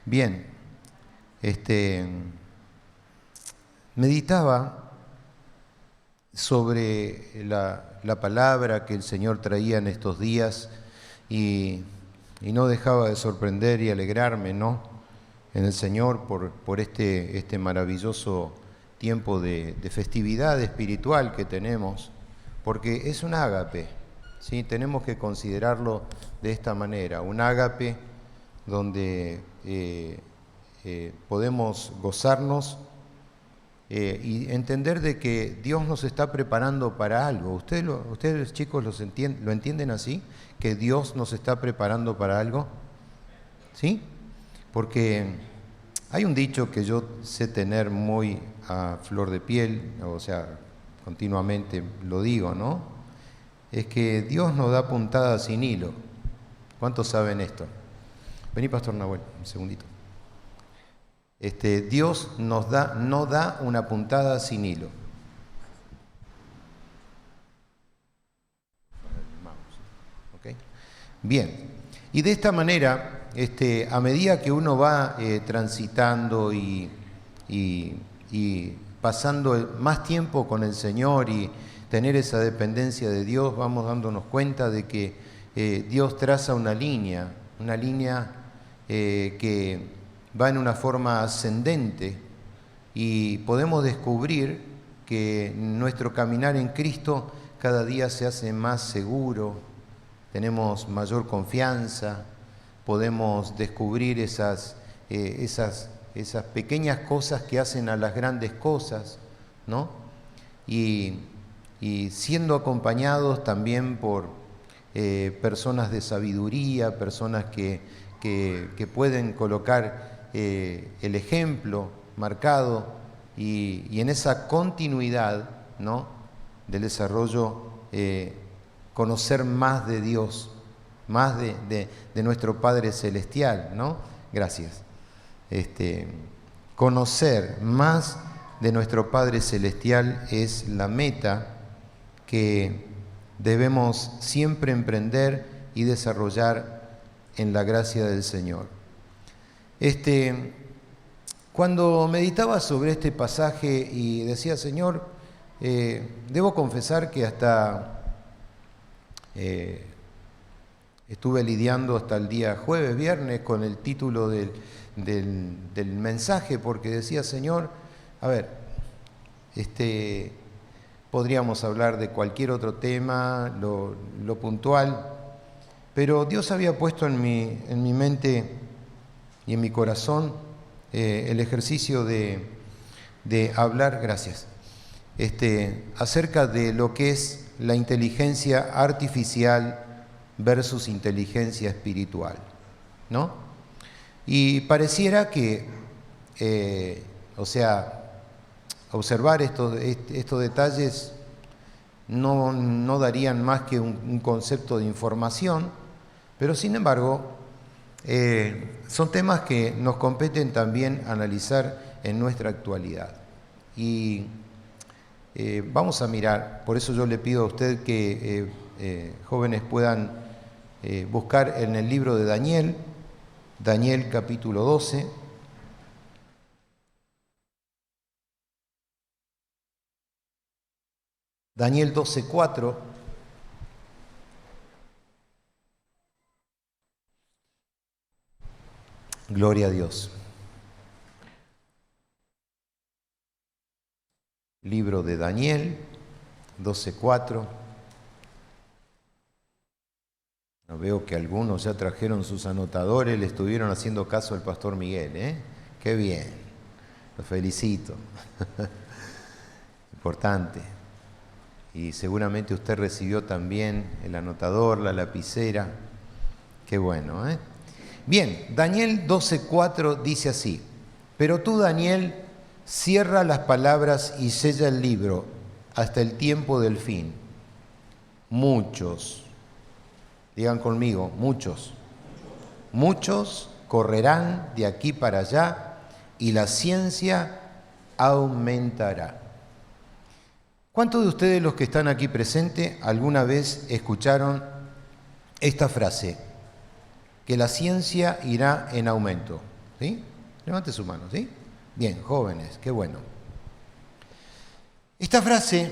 Bien, meditaba sobre la palabra que el Señor traía en estos días y no dejaba de sorprender y alegrarme, ¿no?, en el Señor por este maravilloso tiempo de festividad espiritual que tenemos, porque es un ágape, ¿sí? Tenemos que considerarlo de esta manera, un ágape donde podemos gozarnos y entender de que Dios nos está preparando para algo. ¿Ustedes chicos lo entienden así? ¿Que Dios nos está preparando para algo? ¿Sí? Porque hay un dicho que yo sé tener muy a flor de piel, o sea, continuamente lo digo, ¿no? Es que Dios nos da puntadas sin hilo. ¿Cuántos saben esto? Vení, Pastor Nahuel, un segundito. Dios no da una puntada sin hilo. ¿Okay? Bien, y de esta manera, a medida que uno va transitando y pasando más tiempo con el Señor y tener esa dependencia de Dios, vamos dándonos cuenta de que Dios traza una línea que va en una forma ascendente y podemos descubrir que nuestro caminar en Cristo cada día se hace más seguro, tenemos mayor confianza, podemos descubrir esas pequeñas cosas que hacen a las grandes cosas, ¿no? Y siendo acompañados también por personas de sabiduría, personas que pueden colocar el ejemplo marcado y en esa continuidad, ¿no?, del desarrollo, conocer más de Dios, más de nuestro Padre Celestial, ¿no? Gracias. Conocer más de nuestro Padre Celestial es la meta que debemos siempre emprender y desarrollar en la gracia del Señor. Cuando meditaba sobre este pasaje y decía, Señor, debo confesar que hasta estuve lidiando hasta el día jueves, viernes, con el título del mensaje, porque decía, Señor, a ver, podríamos hablar de cualquier otro tema, lo puntual, pero Dios había puesto en mi mente y en mi corazón el ejercicio de hablar, gracias, acerca de lo que es la inteligencia artificial versus inteligencia espiritual, ¿no? Y pareciera que, observar estos detalles no darían más que un concepto de información, pero sin embargo son temas que nos competen también analizar en nuestra actualidad. Y vamos a mirar, por eso yo le pido a usted que jóvenes puedan buscar en el libro de Daniel capítulo 12, Daniel 12:4. Gloria a Dios. Libro de Daniel 12:4. Veo que algunos ya trajeron sus anotadores, le estuvieron haciendo caso al pastor Miguel, ¿eh? Qué bien, los felicito. Importante. Y seguramente usted recibió también el anotador, la lapicera. Qué bueno, ¿eh? Bien, Daniel 12:4 dice así: pero tú, Daniel, cierra las palabras y sella el libro hasta el tiempo del fin. Muchos, digan conmigo, muchos correrán de aquí para allá y la ciencia aumentará. ¿Cuántos de ustedes, los que están aquí presentes, alguna vez escucharon esta frase? Que la ciencia irá en aumento. ¿Sí? Levante su mano, ¿sí? Bien, jóvenes, qué bueno. Esta frase,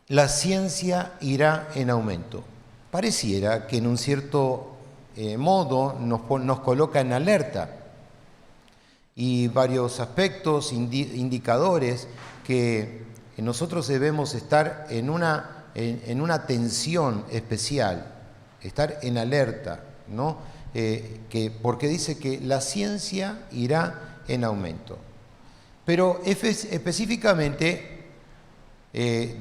la ciencia irá en aumento, pareciera que en un cierto modo nos coloca en alerta y varios aspectos, indicadores que nosotros debemos estar en una tensión especial, estar en alerta, ¿no? Porque dice que la ciencia irá en aumento. Pero específicamente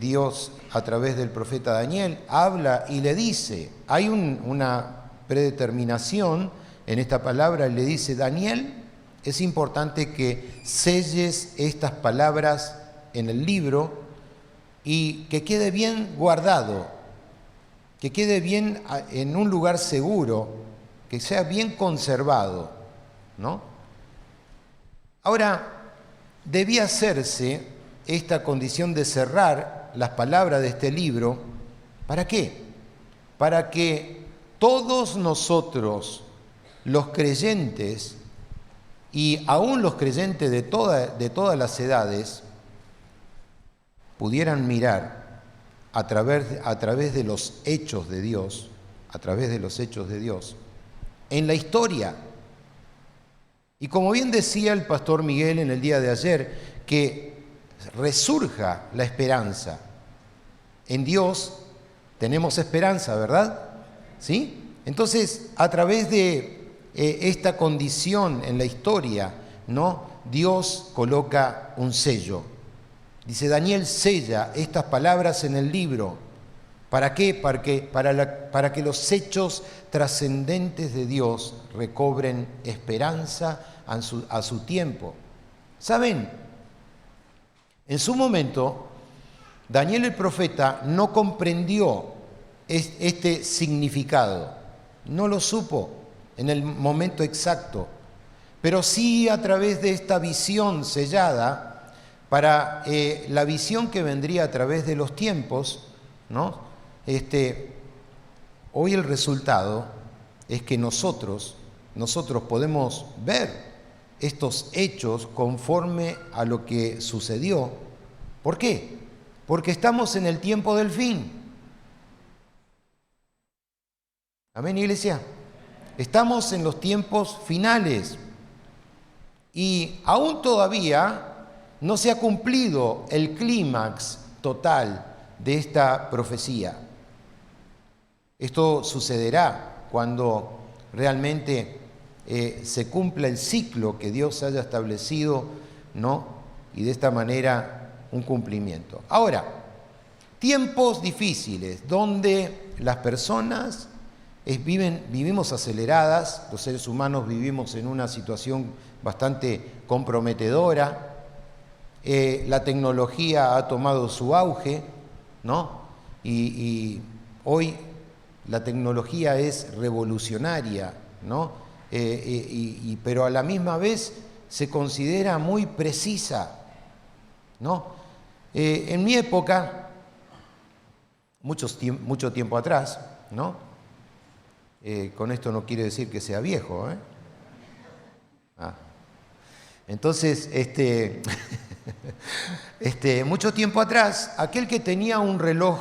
Dios a través del profeta Daniel habla y le dice, hay una predeterminación en esta palabra, y le dice: Daniel, es importante que selles estas palabras en el libro y que quede bien guardado, que quede bien en un lugar seguro, que sea bien conservado, ¿no? Ahora, debía hacerse esta condición de cerrar las palabras de este libro. ¿Para qué? Para que todos nosotros, los creyentes, y aún los creyentes de todas las edades, pudieran mirar a través de los hechos de Dios, en la historia. Y como bien decía el pastor Miguel en el día de ayer, que resurja la esperanza. En Dios tenemos esperanza, ¿verdad? ¿Sí? Entonces, a través de esta condición en la historia, ¿no? Dios coloca un sello. Dice: Daniel, sella estas palabras en el libro. ¿Para qué? Para que los hechos trascendentes de Dios recobren esperanza a su tiempo. ¿Saben? En su momento, Daniel el profeta no comprendió este significado, no lo supo en el momento exacto, pero sí a través de esta visión sellada, para la visión que vendría a través de los tiempos, ¿no? Hoy el resultado es que nosotros podemos ver estos hechos conforme a lo que sucedió. ¿Por qué? Porque estamos en el tiempo del fin. Amén, iglesia. Estamos en los tiempos finales y aún todavía no se ha cumplido el clímax total de esta profecía. Esto sucederá cuando realmente se cumpla el ciclo que Dios haya establecido, ¿no? Y de esta manera un cumplimiento. Ahora, tiempos difíciles donde las personas vivimos aceleradas, los seres humanos vivimos en una situación bastante comprometedora, la tecnología ha tomado su auge, ¿no? Y hoy la tecnología es revolucionaria, ¿no? Pero a la misma vez se considera muy precisa, ¿no? En mi época, mucho tiempo atrás, ¿no? Con esto no quiere decir que sea viejo, ¿eh? Entonces, mucho tiempo atrás, aquel que tenía un reloj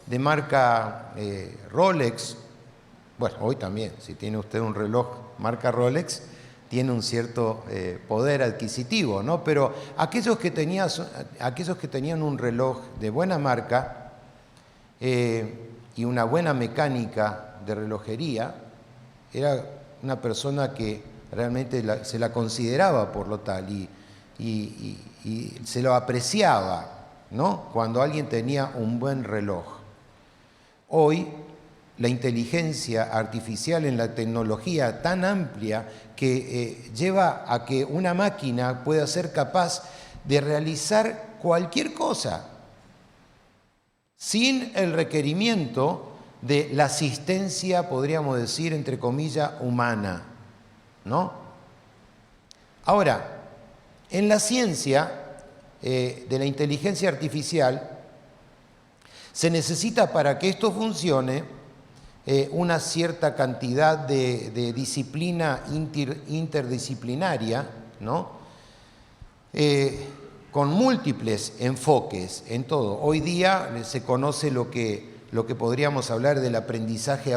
de marca Rolex, bueno, hoy también, si tiene usted un reloj marca Rolex, tiene un cierto poder adquisitivo, ¿no? Pero aquellos que tenían un reloj de buena marca y una buena mecánica de relojería, era una persona que realmente se la consideraba por lo tal y se lo apreciaba, ¿no? Cuando alguien tenía un buen reloj. Hoy, la inteligencia artificial en la tecnología tan amplia que lleva a que una máquina pueda ser capaz de realizar cualquier cosa sin el requerimiento de la asistencia, podríamos decir, entre comillas, humana, ¿no? Ahora, en la ciencia de la inteligencia artificial, se necesita, para que esto funcione, una cierta cantidad de disciplina interdisciplinaria, ¿no? Con múltiples enfoques en todo. Hoy día se conoce lo que podríamos hablar del aprendizaje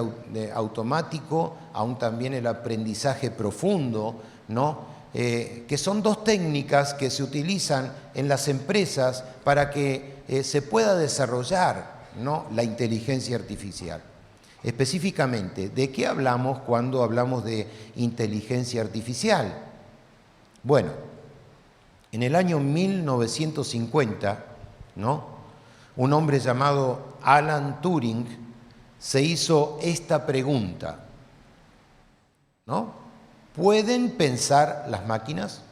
automático, aún también el aprendizaje profundo, ¿no? Que son dos técnicas que se utilizan en las empresas para que se pueda desarrollar, ¿no?, la inteligencia artificial. Específicamente, ¿de qué hablamos cuando hablamos de inteligencia artificial? Bueno, en el año 1950, ¿no?, un hombre llamado Alan Turing se hizo esta pregunta, ¿no? ¿Pueden pensar las máquinas?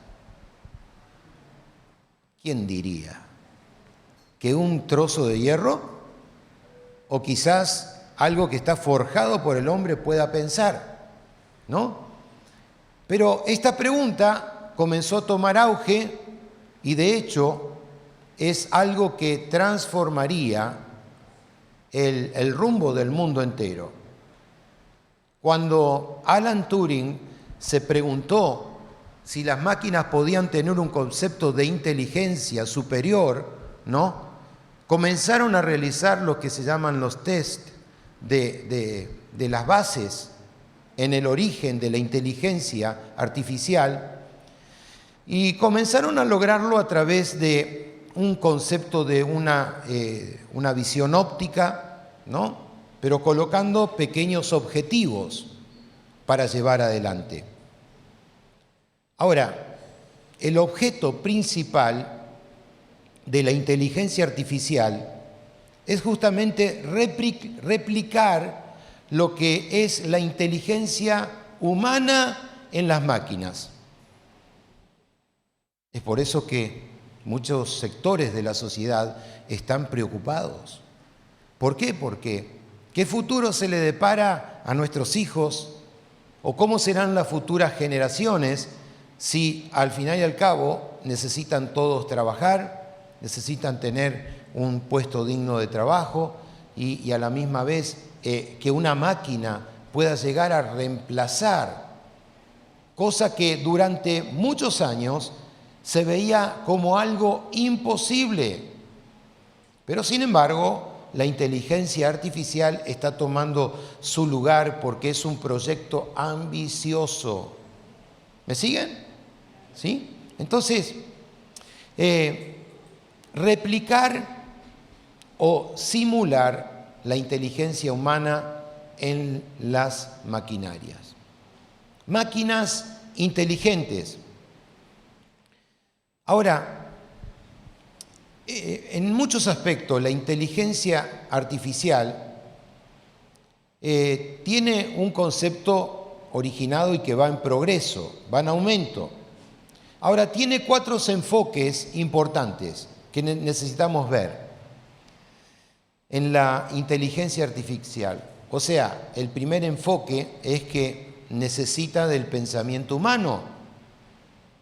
¿Quién diría? ¿Que un trozo de hierro? ¿O quizás algo que está forjado por el hombre pueda pensar? ¿No? Pero esta pregunta comenzó a tomar auge y de hecho es algo que transformaría el rumbo del mundo entero. Cuando Alan Turing se preguntó si las máquinas podían tener un concepto de inteligencia superior, ¿no?, comenzaron a realizar lo que se llaman los test de las bases en el origen de la inteligencia artificial y comenzaron a lograrlo a través de un concepto de una visión óptica, ¿no?, pero colocando pequeños objetivos para llevar adelante. Ahora, el objeto principal de la inteligencia artificial es justamente replicar lo que es la inteligencia humana en las máquinas. Es por eso que muchos sectores de la sociedad están preocupados. ¿Por qué? Porque ¿qué futuro se le depara a nuestros hijos? ¿O cómo serán las futuras generaciones si al final y al cabo necesitan todos trabajar, necesitan tener un puesto digno de trabajo y a la misma vez que una máquina pueda llegar a reemplazar, cosa que durante muchos años se veía como algo imposible? Pero sin embargo, la inteligencia artificial está tomando su lugar porque es un proyecto ambicioso. ¿Me siguen? ¿Sí? Entonces, replicar o simular la inteligencia humana en las maquinarias. Máquinas inteligentes. Ahora, en muchos aspectos la inteligencia artificial tiene un concepto originado y que va en progreso, va en aumento. Ahora, tiene 4 enfoques importantes que necesitamos ver en la inteligencia artificial. O sea, el primer enfoque es que necesita del pensamiento humano.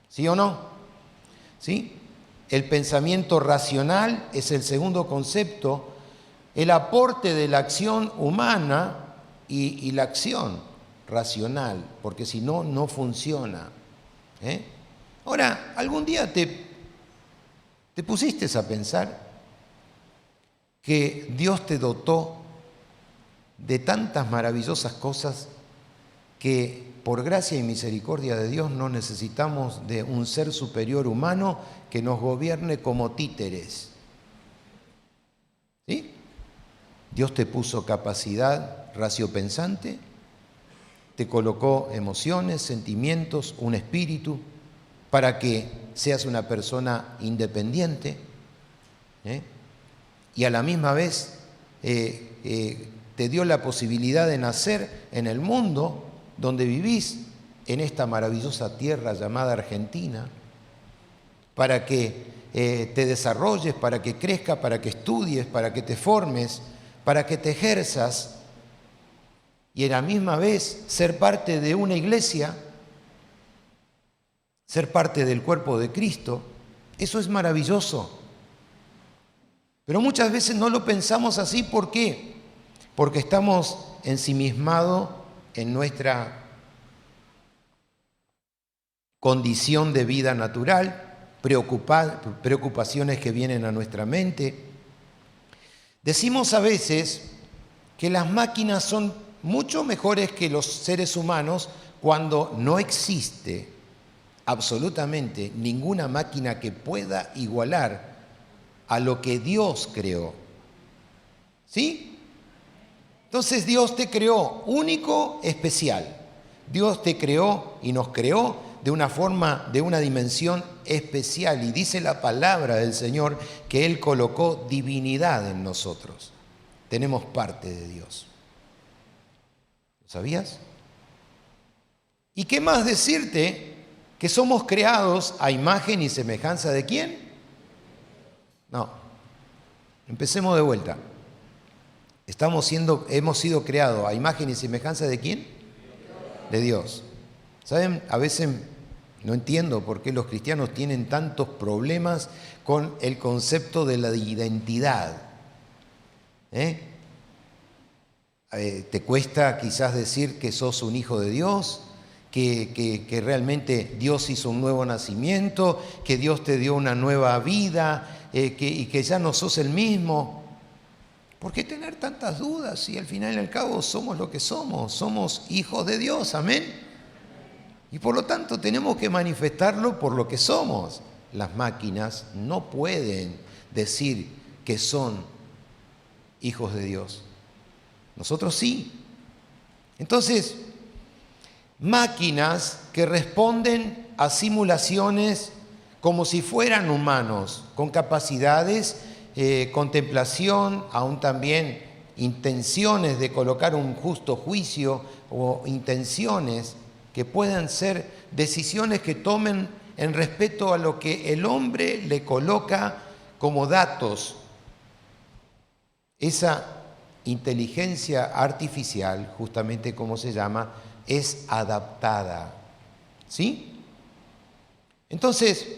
¿Sí o no? ¿Sí? El pensamiento racional es el segundo concepto, el aporte de la acción humana y la acción racional, porque si no, no funciona. Ahora, ¿algún día te pusiste a pensar que Dios te dotó de tantas maravillosas cosas que por gracia y misericordia de Dios no necesitamos de un ser superior humano que nos gobierne como títeres? ¿Sí? Dios te puso capacidad raciopensante, te colocó emociones, sentimientos, un espíritu, para que seas una persona independiente, y a la misma vez te dio la posibilidad de nacer en el mundo donde vivís, en esta maravillosa tierra llamada Argentina, para que te desarrolles, para que crezcas, para que estudies, para que te formes, para que te ejerzas y a la misma vez ser parte de una iglesia, ser parte del cuerpo de Cristo. Eso es maravilloso. Pero muchas veces no lo pensamos así. ¿Por qué? Porque estamos ensimismados en nuestra condición de vida natural, preocupaciones que vienen a nuestra mente. Decimos a veces que las máquinas son mucho mejores que los seres humanos cuando no existe absolutamente ninguna máquina que pueda igualar a lo que Dios creó. ¿Sí? Entonces Dios te creó único, especial. Dios te creó y nos creó de una forma, de una dimensión especial. Y dice la palabra del Señor que Él colocó divinidad en nosotros. Tenemos parte de Dios. ¿Lo sabías? ¿Y qué más decirte? Que somos creados a imagen y semejanza ¿de quién? No. Empecemos de vuelta. Hemos sido creados a imagen y semejanza ¿de quién? De Dios. ¿Saben? A veces no entiendo por qué los cristianos tienen tantos problemas con el concepto de la identidad. ¿Te cuesta quizás decir que sos un hijo de Dios? Que realmente Dios hizo un nuevo nacimiento, que Dios te dio una nueva vida y que ya no sos el mismo. ¿Por qué tener tantas dudas si al final y al cabo somos lo que somos? Somos hijos de Dios, amén. Y por lo tanto tenemos que manifestarlo por lo que somos. Las máquinas no pueden decir que son hijos de Dios. Nosotros sí. Entonces, máquinas que responden a simulaciones como si fueran humanos, con capacidades, contemplación, aún también intenciones de colocar un justo juicio o intenciones que puedan ser decisiones que tomen en respeto a lo que el hombre le coloca como datos. Esa inteligencia artificial, justamente como se llama, es adaptada. ¿Sí? Entonces,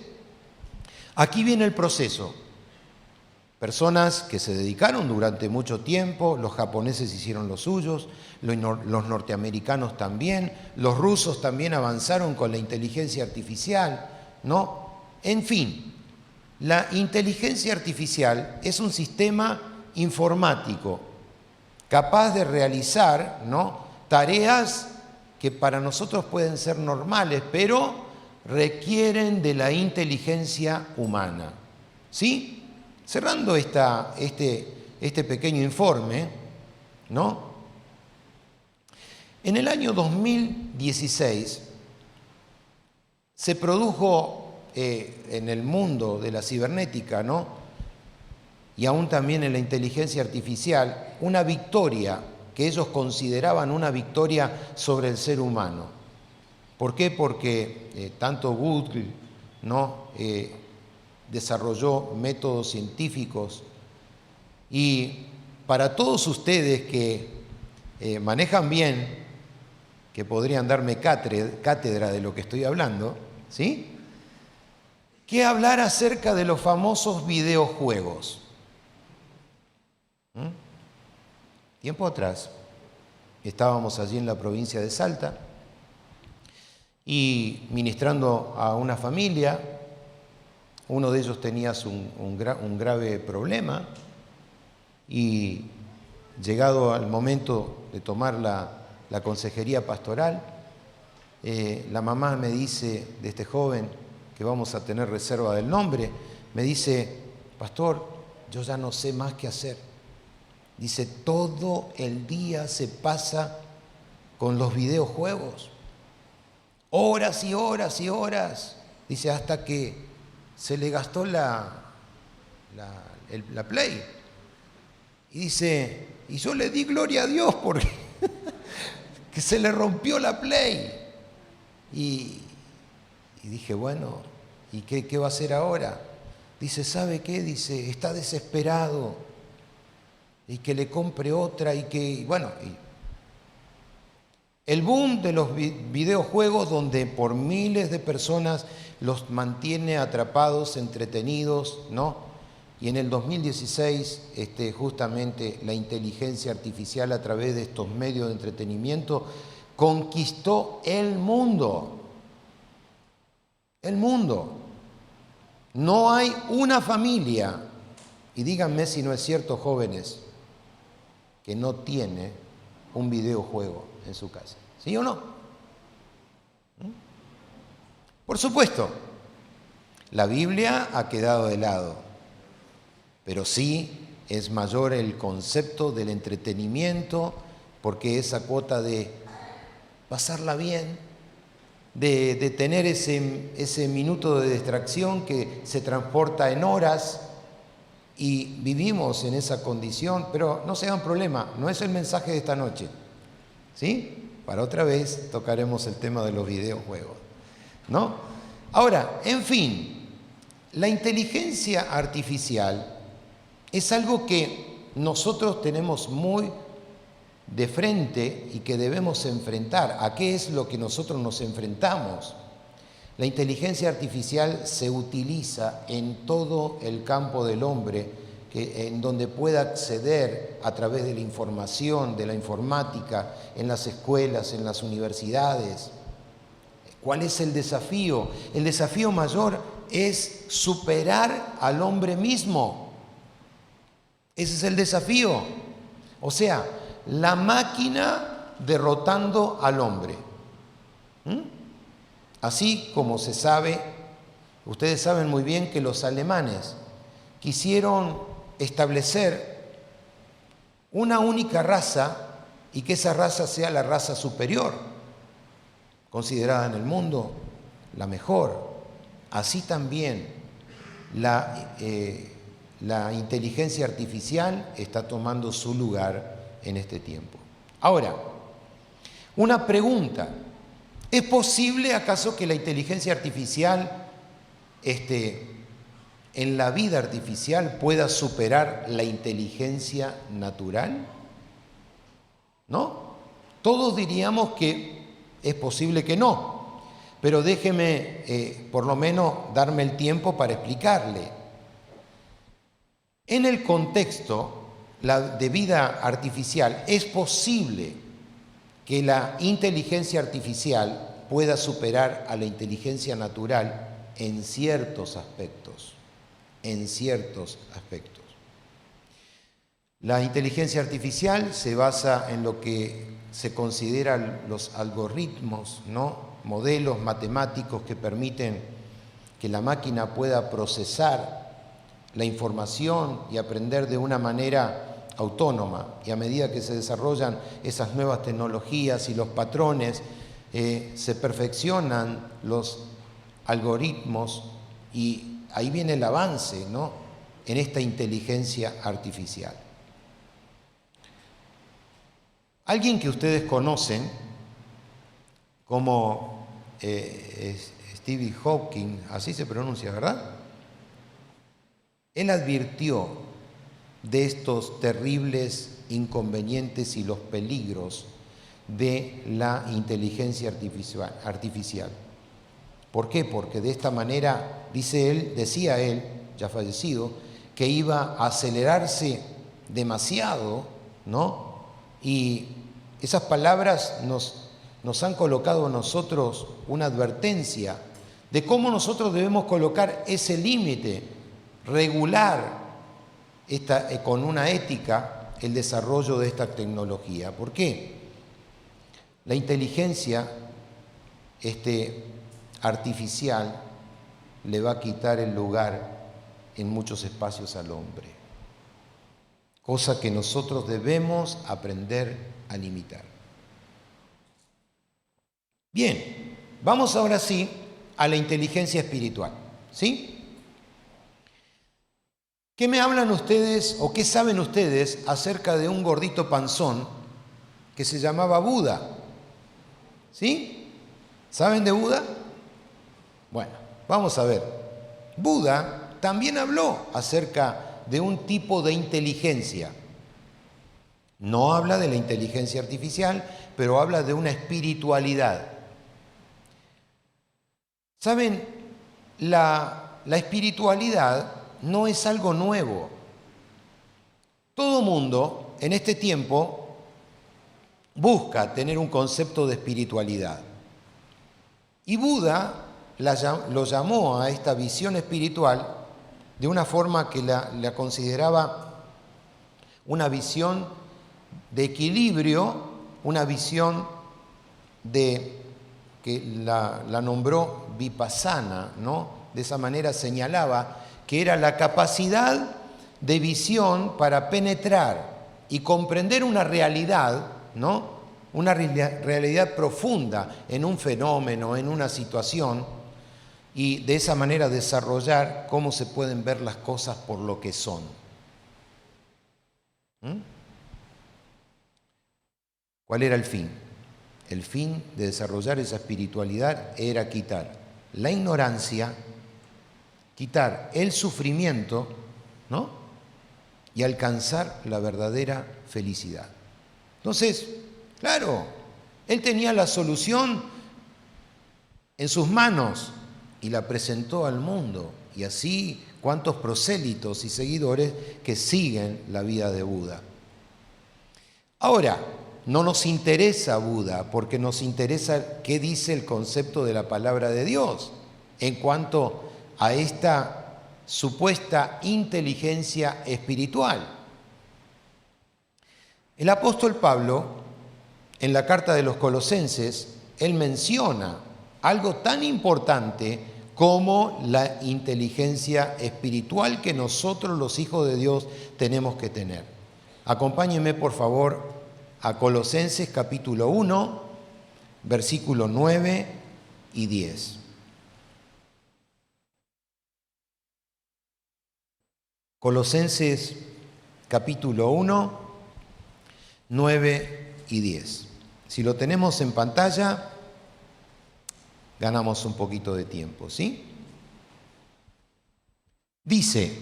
aquí viene el proceso. Personas que se dedicaron durante mucho tiempo, los japoneses hicieron los suyos, los norteamericanos también, los rusos también avanzaron con la inteligencia artificial, ¿no? En fin, la inteligencia artificial es un sistema informático capaz de realizar, ¿no?, tareas que para nosotros pueden ser normales, pero requieren de la inteligencia humana. ¿Sí? Cerrando este pequeño informe, ¿no? En el año 2016 se produjo en el mundo de la cibernética, ¿no?, y aún también en la inteligencia artificial, una victoria que ellos consideraban una victoria sobre el ser humano. ¿Por qué? Porque tanto Google, ¿no?, desarrolló métodos científicos y para todos ustedes que manejan bien, que podrían darme cátedra de lo que estoy hablando, ¿sí?, que hablar acerca de los famosos videojuegos. Tiempo atrás estábamos allí en la provincia de Salta y ministrando a una familia. Uno de ellos tenía un grave problema y llegado al momento de tomar la consejería pastoral, la mamá me dice de este joven, que vamos a tener reserva del nombre, me dice: pastor, yo ya no sé más qué hacer. Dice, todo el día se pasa con los videojuegos, horas y horas y horas. Dice, hasta que se le gastó la Play. Y dice, y yo le di gloria a Dios porque que se le rompió la Play. Y dije, bueno, ¿y qué va a hacer ahora? Dice, ¿sabe qué? Dice, está desesperado. Y que le compre otra y que, bueno, el boom de los videojuegos donde por miles de personas los mantiene atrapados, entretenidos, ¿no? Y en el 2016, justamente la inteligencia artificial a través de estos medios de entretenimiento conquistó el mundo. El mundo. No hay una familia, y díganme si no es cierto, jóvenes, que no tiene un videojuego en su casa. ¿Sí o no? Por supuesto, la Biblia ha quedado de lado, pero sí es mayor el concepto del entretenimiento, porque esa cuota de pasarla bien, de tener ese minuto de distracción que se transporta en horas, y vivimos en esa condición, pero no se hagan problema, no es el mensaje de esta noche, ¿sí? Para otra vez tocaremos el tema de los videojuegos, ¿no? Ahora, en fin, la inteligencia artificial es algo que nosotros tenemos muy de frente y que debemos enfrentar. ¿A qué es lo que nosotros nos enfrentamos? La inteligencia artificial se utiliza en todo el campo del hombre, en donde pueda acceder a través de la información, de la informática, en las escuelas, en las universidades. ¿Cuál es el desafío? El desafío mayor es superar al hombre mismo. Ese es el desafío. O sea, la máquina derrotando al hombre. Así como se sabe, ustedes saben muy bien que los alemanes quisieron establecer una única raza y que esa raza sea la raza superior, considerada en el mundo la mejor. Así también la inteligencia artificial está tomando su lugar en este tiempo. Ahora, una pregunta. ¿Es posible acaso que la inteligencia artificial, en la vida artificial, pueda superar la inteligencia natural? ¿No? Todos diríamos que es posible que no, pero déjeme por lo menos darme el tiempo para explicarle. En el contexto de vida artificial es posible que la inteligencia artificial pueda superar a la inteligencia natural en ciertos aspectos. La inteligencia artificial se basa en lo que se consideran los algoritmos, ¿no? Modelos matemáticos que permiten que la máquina pueda procesar la información y aprender de una manera autónoma, y a medida que se desarrollan esas nuevas tecnologías y los patrones, se perfeccionan los algoritmos y ahí viene el avance, ¿no?, en esta inteligencia artificial. Alguien que ustedes conocen como Stephen Hawking, así se pronuncia, ¿verdad? Él advirtió de estos terribles inconvenientes y los peligros de la inteligencia artificial. ¿Por qué? Porque de esta manera, decía él, ya fallecido, que iba a acelerarse demasiado, ¿no? Y esas palabras nos han colocado a nosotros una advertencia de cómo nosotros debemos colocar ese límite, regular con una ética el desarrollo de esta tecnología. ¿Por qué? La inteligencia artificial le va a quitar el lugar en muchos espacios al hombre, cosa que nosotros debemos aprender a limitar. Bien, vamos ahora sí a la inteligencia espiritual, ¿sí? ¿Qué me hablan ustedes o qué saben ustedes acerca de un gordito panzón que se llamaba Buda? ¿Sí? ¿Saben de Buda? Bueno, vamos a ver. Buda también habló acerca de un tipo de inteligencia. No habla de la inteligencia artificial, pero habla de una espiritualidad. ¿Saben? La espiritualidad no es algo nuevo. Todo mundo en este tiempo busca tener un concepto de espiritualidad. Y Buda lo llamó a esta visión espiritual de una forma que la consideraba una visión de equilibrio, una visión que la nombró vipassana, ¿no? De esa manera señalaba que era la capacidad de visión para penetrar y comprender una realidad, ¿no? Una realidad profunda en un fenómeno, en una situación, y de esa manera desarrollar cómo se pueden ver las cosas por lo que son. ¿Cuál era el fin? El fin de desarrollar esa espiritualidad era quitar la ignorancia, quitar el sufrimiento, ¿no? Y alcanzar la verdadera felicidad. Entonces, claro, él tenía la solución en sus manos y la presentó al mundo. Y así, cuántos prosélitos y seguidores que siguen la vida de Buda. Ahora, no nos interesa Buda, porque nos interesa qué dice el concepto de la palabra de Dios en cuanto a esta supuesta inteligencia espiritual. El apóstol Pablo, en la carta de los Colosenses, él menciona algo tan importante como la inteligencia espiritual que nosotros los hijos de Dios tenemos que tener. Acompáñenme por favor a Colosenses capítulo 1, versículos 9 y 10. Colosenses capítulo 1, 9 y 10. Si lo tenemos en pantalla, ganamos un poquito de tiempo, ¿sí? Dice,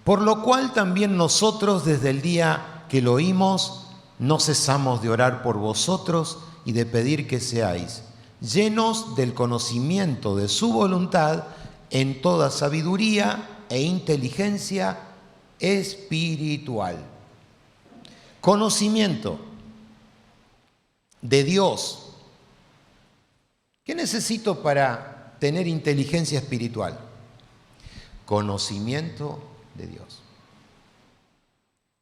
por lo cual también nosotros desde el día que lo oímos, no cesamos de orar por vosotros y de pedir que seáis llenos del conocimiento de su voluntad en toda sabiduría e inteligencia espiritual. Conocimiento de Dios. ¿Qué necesito para tener inteligencia espiritual? Conocimiento de Dios.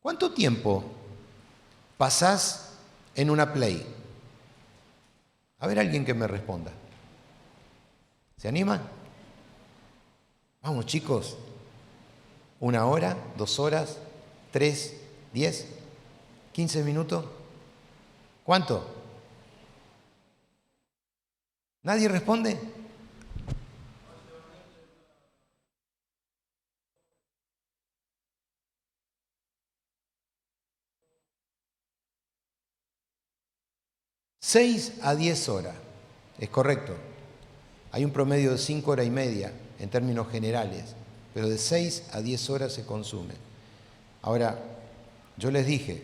¿Cuánto tiempo pasás en una Play? A ver, alguien que me responda. ¿Se animan? Vamos, chicos. 1 hora, 2 horas, 3, 10, 15 minutos. ¿Cuánto? ¿Nadie responde? ¿6 a 10 horas? Es correcto. Hay un promedio de 5 horas y media en términos generales, pero de 6 a 10 horas se consume. Ahora, yo les dije,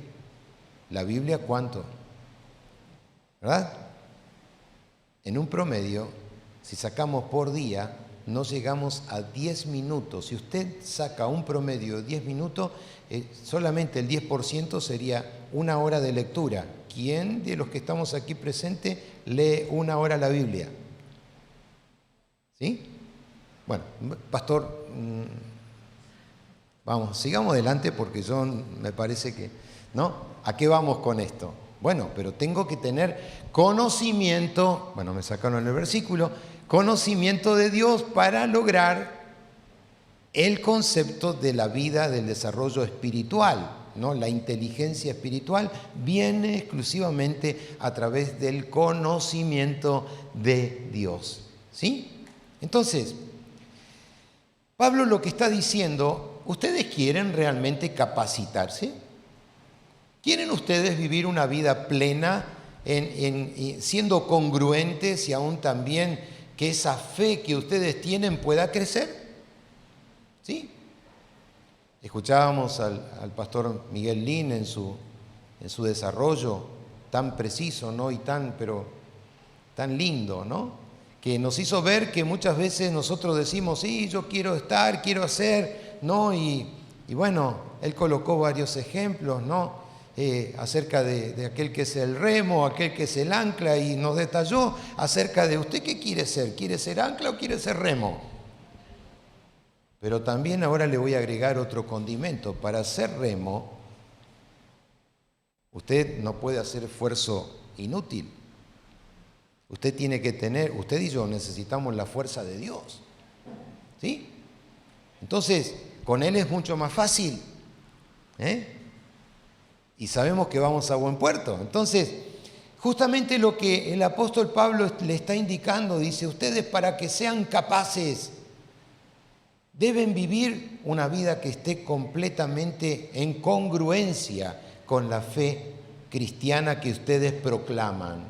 ¿la Biblia cuánto? ¿Verdad? En un promedio, si sacamos por día, no llegamos a 10 minutos. Si usted saca un promedio de 10 minutos, solamente el 10% sería 1 hora de lectura. ¿Quién de los que estamos aquí presentes lee 1 hora la Biblia? ¿Sí? Bueno, pastor, vamos, sigamos adelante porque yo me parece que, ¿no? ¿A qué vamos con esto? Bueno, pero tengo que tener conocimiento, bueno, me sacaron el versículo, conocimiento de Dios para lograr el concepto de la vida del desarrollo espiritual, ¿no? La inteligencia espiritual viene exclusivamente a través del conocimiento de Dios, ¿sí? Entonces, Pablo lo que está diciendo, ¿ustedes quieren realmente capacitarse? ¿Quieren ustedes vivir una vida plena siendo congruentes y aún también que esa fe que ustedes tienen pueda crecer? ¿Sí? Escuchábamos al pastor Miguel Lin en su desarrollo tan preciso, ¿no? Y pero tan lindo, ¿no? Que nos hizo ver que muchas veces nosotros decimos, sí, yo quiero estar, quiero hacer, ¿no? Y bueno, él colocó varios ejemplos, ¿no? Acerca de aquel que es el remo, aquel que es el ancla, y nos detalló acerca de usted qué quiere ser. ¿Quiere ser ancla o quiere ser remo? Pero también ahora le voy a agregar otro condimento. Para ser remo, usted no puede hacer esfuerzo inútil. Usted tiene que tener, usted y yo necesitamos la fuerza de Dios. ¿Sí? Entonces, con Él es mucho más fácil. Y sabemos que vamos a buen puerto. Entonces, justamente lo que el apóstol Pablo le está indicando, dice, ustedes para que sean capaces, deben vivir una vida que esté completamente en congruencia con la fe cristiana que ustedes proclaman,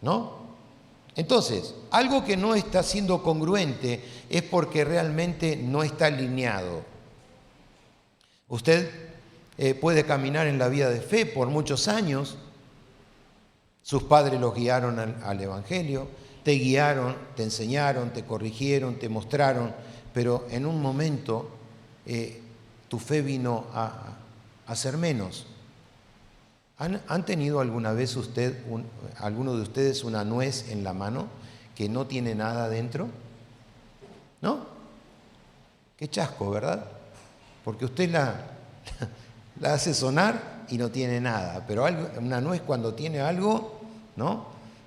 ¿no? Entonces, algo que no está siendo congruente es porque realmente no está alineado. Usted puede caminar en la vida de fe por muchos años. Sus padres los guiaron al Evangelio, te guiaron, te enseñaron, te corrigieron, te mostraron, pero en un momento tu fe vino a ser menos. ¿Han tenido alguna vez alguno de ustedes una nuez en la mano que no tiene nada dentro? ¿No? Qué chasco, ¿verdad? Porque usted la hace sonar y no tiene nada, pero una nuez cuando tiene algo, ¿no?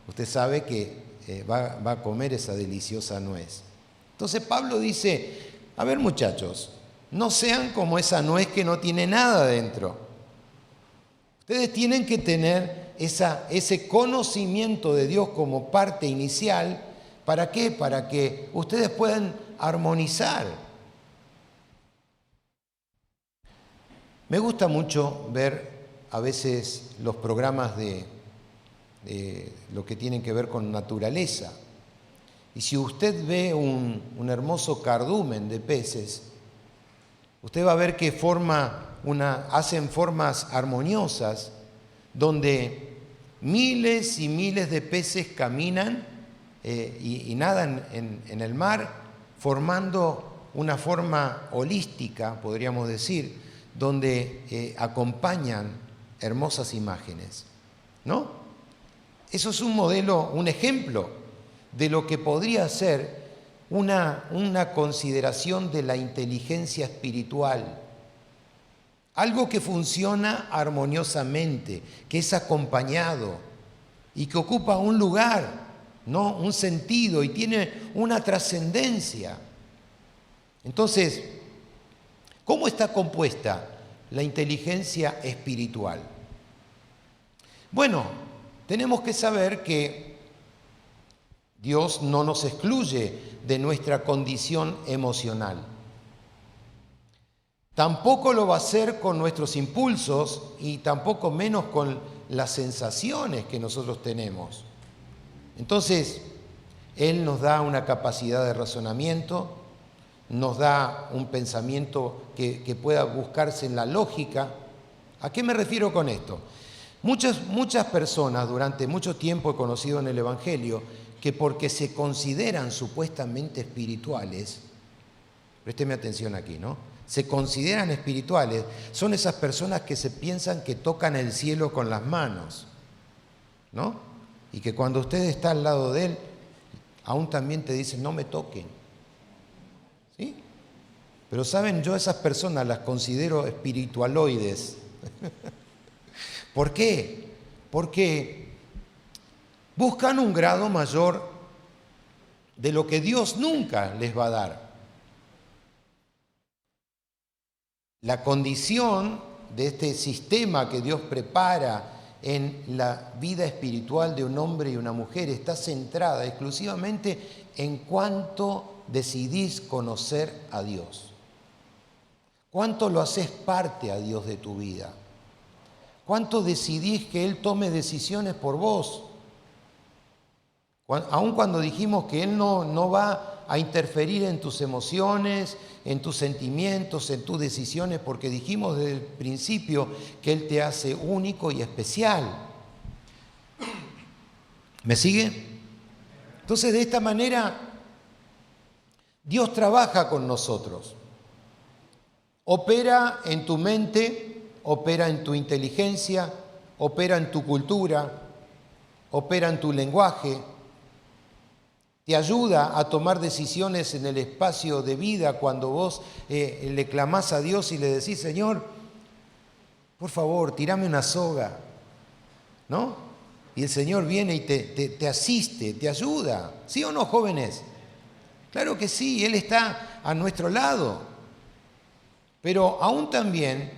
Usted sabe que va a comer esa deliciosa nuez. Entonces Pablo dice, a ver muchachos, no sean como esa nuez que no tiene nada dentro. Ustedes tienen que tener ese conocimiento de Dios como parte inicial. ¿Para qué? Para que ustedes puedan armonizar. Me gusta mucho ver a veces los programas de lo que tienen que ver con naturaleza. Y si usted ve un hermoso cardumen de peces, usted va a ver que hacen formas armoniosas donde miles y miles de peces caminan y nadan en el mar formando una forma holística, podríamos decir, donde acompañan hermosas imágenes, ¿no? Eso es un modelo, un ejemplo de lo que podría ser una consideración de la inteligencia espiritual. Algo que funciona armoniosamente, que es acompañado y que ocupa un lugar, ¿no? Un sentido y tiene una trascendencia. Entonces, ¿cómo está compuesta la inteligencia espiritual? Bueno, tenemos que saber que Dios no nos excluye de nuestra condición emocional. Tampoco lo va a hacer con nuestros impulsos y tampoco menos con las sensaciones que nosotros tenemos. Entonces, Él nos da una capacidad de razonamiento, nos da un pensamiento que pueda buscarse en la lógica. ¿A qué me refiero con esto? Muchas personas durante mucho tiempo he conocido en el Evangelio que porque se consideran supuestamente espirituales, présteme atención aquí, ¿no? Se consideran espirituales, son esas personas que se piensan que tocan el cielo con las manos, ¿no? Y que cuando usted está al lado de él, aún también te dicen, no me toquen. ¿Sí? Pero saben, yo a esas personas las considero espiritualoides. ¿Por qué? Porque buscan un grado mayor de lo que Dios nunca les va a dar. La condición de este sistema que Dios prepara en la vida espiritual de un hombre y una mujer está centrada exclusivamente en cuánto decidís conocer a Dios. ¿Cuánto lo haces parte a Dios de tu vida? ¿Cuánto decidís que Él tome decisiones por vos? Aun cuando dijimos que Él no va a interferir en tus emociones, en tus sentimientos, en tus decisiones, porque dijimos desde el principio que Él te hace único y especial. ¿Me sigue? Entonces, de esta manera, Dios trabaja con nosotros. Opera en tu mente, opera en tu inteligencia, opera en tu cultura, opera en tu lenguaje. Te ayuda a tomar decisiones en el espacio de vida cuando vos le clamás a Dios y le decís, Señor, por favor, tirame una soga, ¿no? Y el Señor viene y te asiste, te ayuda. ¿Sí o no, jóvenes? Claro que sí, Él está a nuestro lado. Pero aún también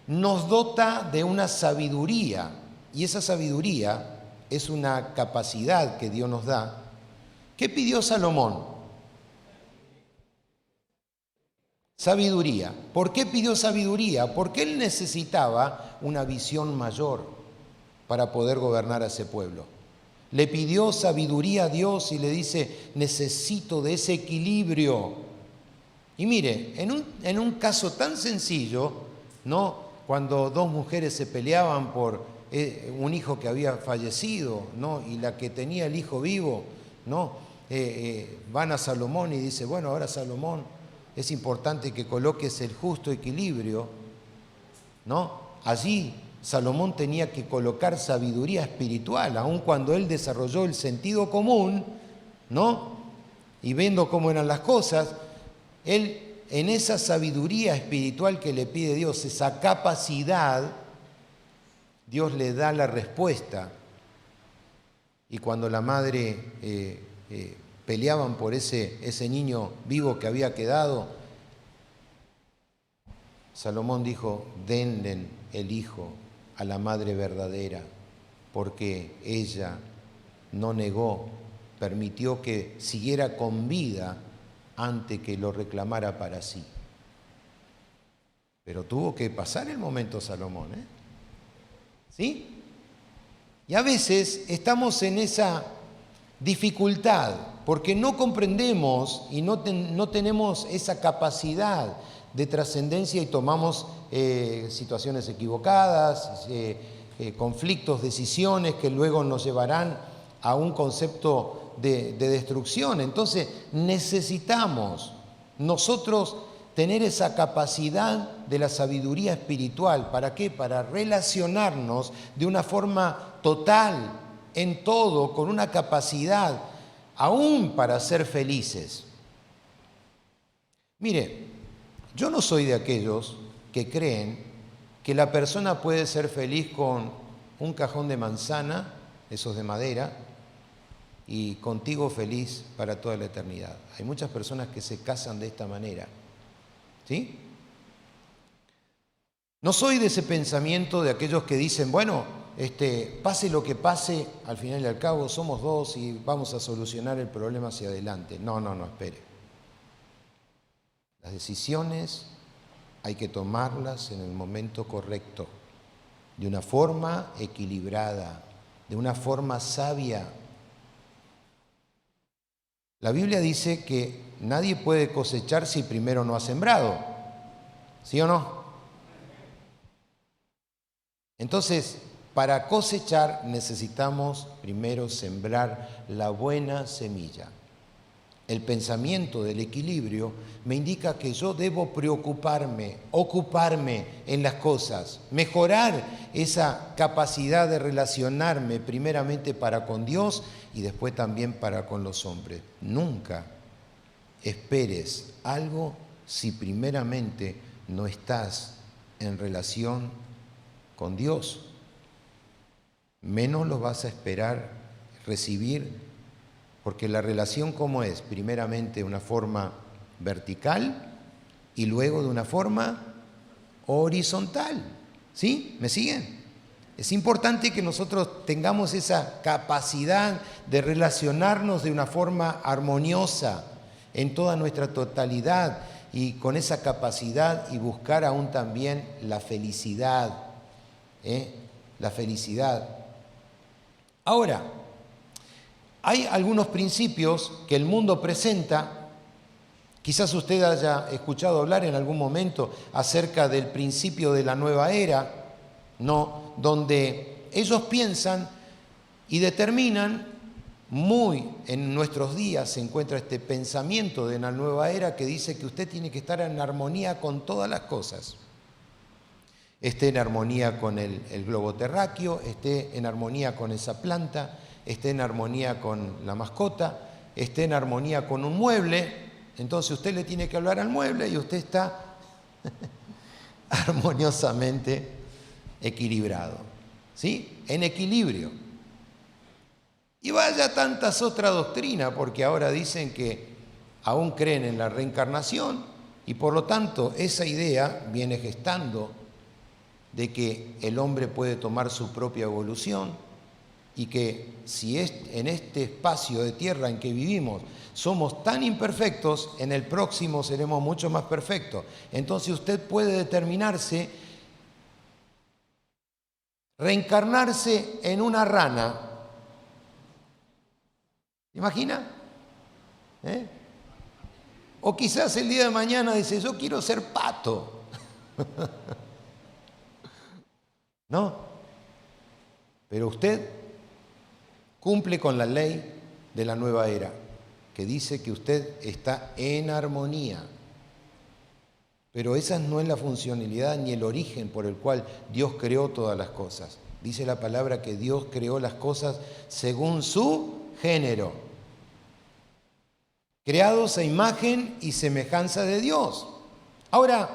nos dota de una sabiduría. Y esa sabiduría es una capacidad que Dios nos da. ¿Qué pidió Salomón? Sabiduría. ¿Por qué pidió sabiduría? Porque él necesitaba una visión mayor para poder gobernar a ese pueblo. Le pidió sabiduría a Dios y le dice, necesito de ese equilibrio. Y mire, en un caso tan sencillo, ¿no? Cuando dos mujeres se peleaban por un hijo que había fallecido, ¿no? Y la que tenía el hijo vivo, ¿no? Van a Salomón y dice, bueno, ahora Salomón, es importante que coloques el justo equilibrio, ¿no? Allí Salomón tenía que colocar sabiduría espiritual, aun cuando él desarrolló el sentido común, ¿no? Y viendo cómo eran las cosas, él en esa sabiduría espiritual que le pide Dios, esa capacidad, Dios le da la respuesta. Y cuando la madre peleaban por ese niño vivo que había quedado, Salomón dijo, denle el hijo a la madre verdadera, porque ella no negó, permitió que siguiera con vida antes que lo reclamara para sí. Pero tuvo que pasar el momento Salomón, ¿sí? Y a veces estamos en esa dificultad porque no comprendemos y no tenemos esa capacidad de trascendencia y tomamos situaciones equivocadas, conflictos, decisiones que luego nos llevarán a un concepto de destrucción. Entonces necesitamos nosotros tener esa capacidad de la sabiduría espiritual. ¿Para qué? Para relacionarnos de una forma total, en todo, con una capacidad, aún para ser felices. Mire, yo no soy de aquellos que creen que la persona puede ser feliz con un cajón de manzana, esos de madera, y contigo feliz para toda la eternidad. Hay muchas personas que se casan de esta manera, ¿sí? No soy de ese pensamiento de aquellos que dicen, bueno, pase lo que pase, al final y al cabo somos dos y vamos a solucionar el problema hacia adelante. No, espere. Las decisiones hay que tomarlas en el momento correcto, de una forma equilibrada, de una forma sabia. La Biblia dice que nadie puede cosechar si primero no ha sembrado, ¿sí o no? Entonces, para cosechar necesitamos primero sembrar la buena semilla. El pensamiento del equilibrio me indica que yo debo preocuparme, ocuparme en las cosas, mejorar esa capacidad de relacionarme primeramente para con Dios y después también para con los hombres. Nunca esperes algo si primeramente no estás en relación con Dios. Menos lo vas a esperar recibir, porque la relación ¿cómo es? Primeramente de una forma vertical y luego de una forma horizontal. ¿Sí? ¿Me siguen? Es importante que nosotros tengamos esa capacidad de relacionarnos de una forma armoniosa en toda nuestra totalidad y con esa capacidad y buscar aún también la felicidad. La felicidad. Ahora, hay algunos principios que el mundo presenta. Quizás usted haya escuchado hablar en algún momento acerca del principio de la nueva era, ¿no? Donde ellos piensan y determinan muy en nuestros días se encuentra este pensamiento de la nueva era que dice que usted tiene que estar en armonía con todas las cosas. Esté en armonía con el globo terráqueo, esté en armonía con esa planta, esté en armonía con la mascota, esté en armonía con un mueble. Entonces usted le tiene que hablar al mueble y usted está armoniosamente equilibrado, ¿sí? En equilibrio. Y vaya tantas otras doctrinas, porque ahora dicen que aún creen en la reencarnación y por lo tanto esa idea viene gestando de que el hombre puede tomar su propia evolución y que si en este espacio de tierra en que vivimos somos tan imperfectos, en el próximo seremos mucho más perfectos. Entonces usted puede determinarse, reencarnarse en una rana. ¿Se imagina? O quizás el día de mañana dice, yo quiero ser pato. No, pero usted cumple con la ley de la nueva era, que dice que usted está en armonía. Pero esa no es la funcionalidad ni el origen por el cual Dios creó todas las cosas. Dice la palabra que Dios creó las cosas según su género, creados a imagen y semejanza de Dios. Ahora,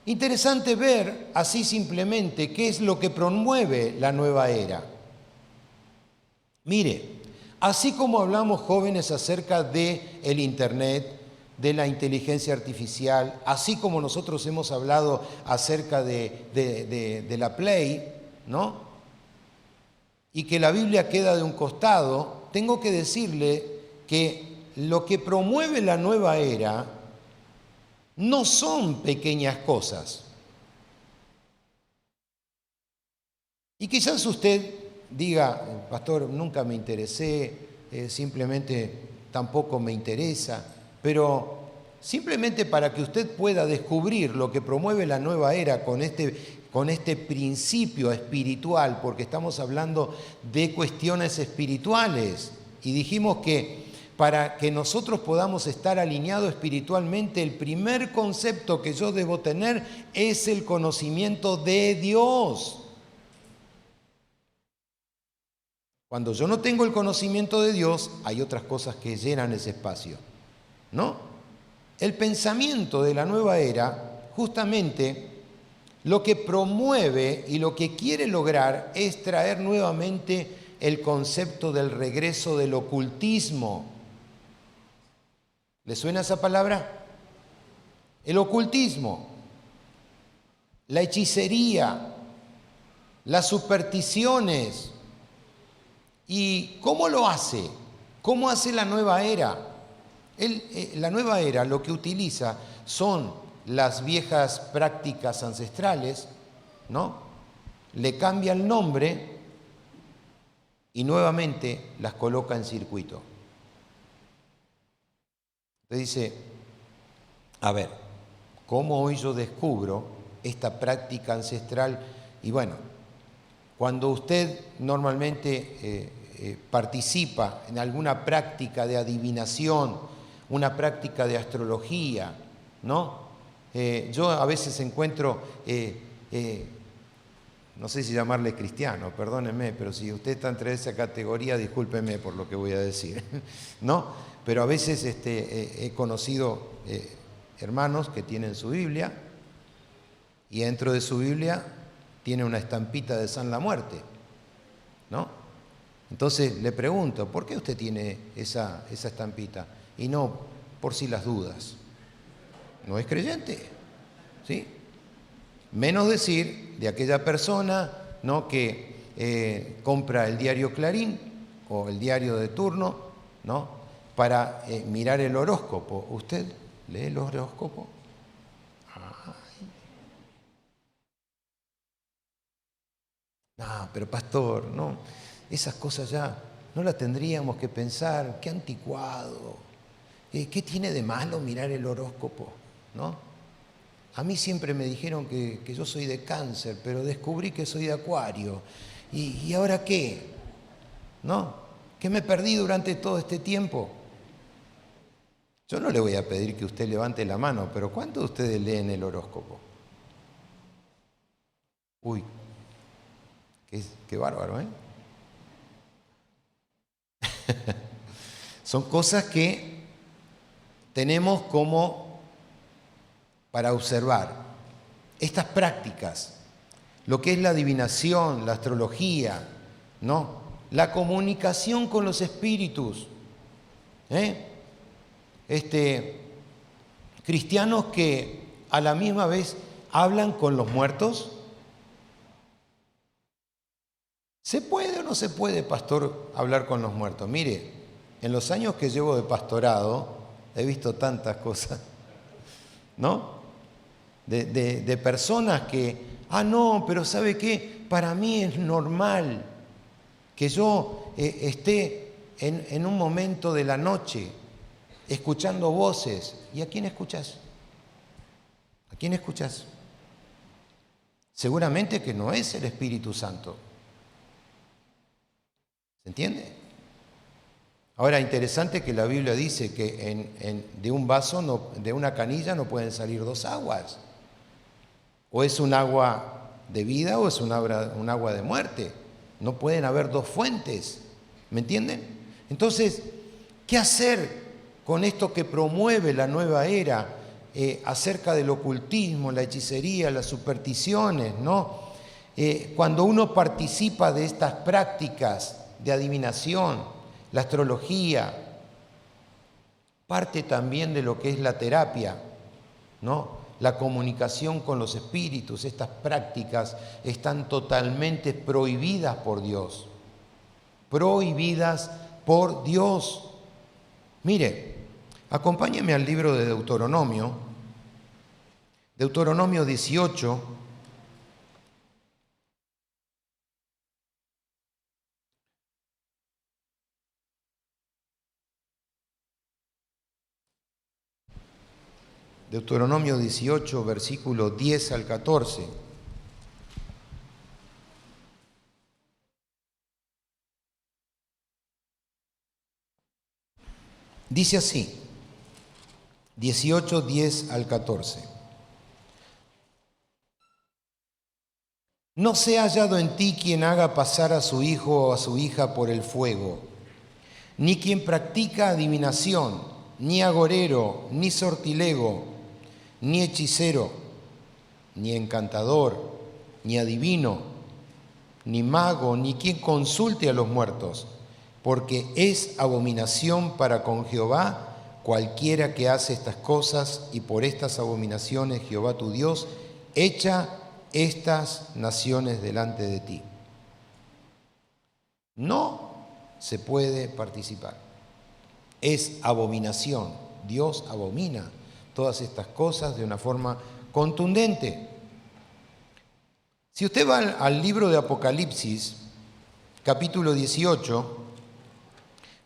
interesante ver así simplemente qué es lo que promueve la nueva era. Mire, así como hablamos jóvenes acerca del Internet, de la inteligencia artificial, así como nosotros hemos hablado acerca de la Play, ¿no? Y que la Biblia queda de un costado, tengo que decirle que lo que promueve la nueva era no son pequeñas cosas. Y quizás usted diga, pastor, nunca me interesé, simplemente tampoco me interesa, pero simplemente para que usted pueda descubrir lo que promueve la nueva era con este principio espiritual, porque estamos hablando de cuestiones espirituales, y dijimos que para que nosotros podamos estar alineados espiritualmente, el primer concepto que yo debo tener es el conocimiento de Dios. Cuando yo no tengo el conocimiento de Dios, hay otras cosas que llenan ese espacio, ¿no? El pensamiento de la nueva era, justamente, lo que promueve y lo que quiere lograr es traer nuevamente el concepto del regreso del ocultismo. ¿Le suena esa palabra? El ocultismo, la hechicería, las supersticiones. ¿Y cómo lo hace? ¿Cómo hace la nueva era? La nueva era lo que utiliza son las viejas prácticas ancestrales, ¿no? Le cambia el nombre y nuevamente las coloca en circuito. Usted dice, a ver, ¿cómo hoy yo descubro esta práctica ancestral? Y bueno, cuando usted normalmente participa en alguna práctica de adivinación, una práctica de astrología, ¿no? Yo a veces encuentro, no sé si llamarle cristiano, perdónenme, pero si usted está entre esa categoría, discúlpeme por lo que voy a decir, ¿no? Pero a veces he conocido hermanos que tienen su Biblia y dentro de su Biblia tiene una estampita de San la Muerte, ¿no? Entonces le pregunto, ¿por qué usted tiene esa estampita? Y no, por si las dudas. No es creyente, ¿sí? Menos decir de aquella persona, ¿no?, que compra el diario Clarín o el diario de turno, ¿no?, para mirar el horóscopo. ¿Usted lee el horóscopo? No, pero pastor, no, esas cosas ya no las tendríamos que pensar, qué anticuado, ¿qué tiene de malo mirar el horóscopo? ¿No? A mí siempre me dijeron que yo soy de Cáncer, pero descubrí que soy de Acuario. ¿Y ahora qué? ¿No? ¿Qué me perdí durante todo este tiempo? Yo no le voy a pedir que usted levante la mano, pero ¿cuántos de ustedes leen el horóscopo? Uy, qué bárbaro, ¿eh? Son cosas que tenemos como para observar. Estas prácticas, lo que es la adivinación, la astrología, ¿no? La comunicación con los espíritus, ¿eh? Cristianos que a la misma vez hablan con los muertos. ¿Se puede o no se puede, pastor, hablar con los muertos? Mire, en los años que llevo de pastorado he visto tantas cosas, ¿no? De personas que, no, pero ¿sabe qué? Para mí es normal que yo esté en un momento de la noche escuchando voces. ¿Y a quién escuchas? ¿A quién escuchas? Seguramente que no es el Espíritu Santo. ¿Se entiende? Ahora, interesante que la Biblia dice que de un vaso, de una canilla no pueden salir dos aguas. O es un agua de vida o es un agua de muerte. No pueden haber dos fuentes. ¿Me entienden? Entonces, ¿qué hacer con esto que promueve la nueva era acerca del ocultismo, la hechicería, las supersticiones, ¿no? Cuando uno participa de estas prácticas de adivinación, la astrología, parte también de lo que es la terapia, ¿no? La comunicación con los espíritus, estas prácticas están totalmente prohibidas por Dios. Prohibidas por Dios. Mire, acompáñeme al libro de Deuteronomio, Deuteronomio 18. Deuteronomio 18, versículo 10 al 14. Dice así, 18, 10 al 14. No sea hallado en ti quien haga pasar a su hijo o a su hija por el fuego, ni quien practica adivinación, ni agorero, ni sortilego, ni hechicero, ni encantador, ni adivino, ni mago, ni quien consulte a los muertos, porque es abominación para con Jehová cualquiera que hace estas cosas, y por estas abominaciones Jehová tu Dios echa estas naciones delante de ti. No se puede participar. Es abominación. Dios abomina todas estas cosas de una forma contundente. Si usted va al libro de Apocalipsis, capítulo 18,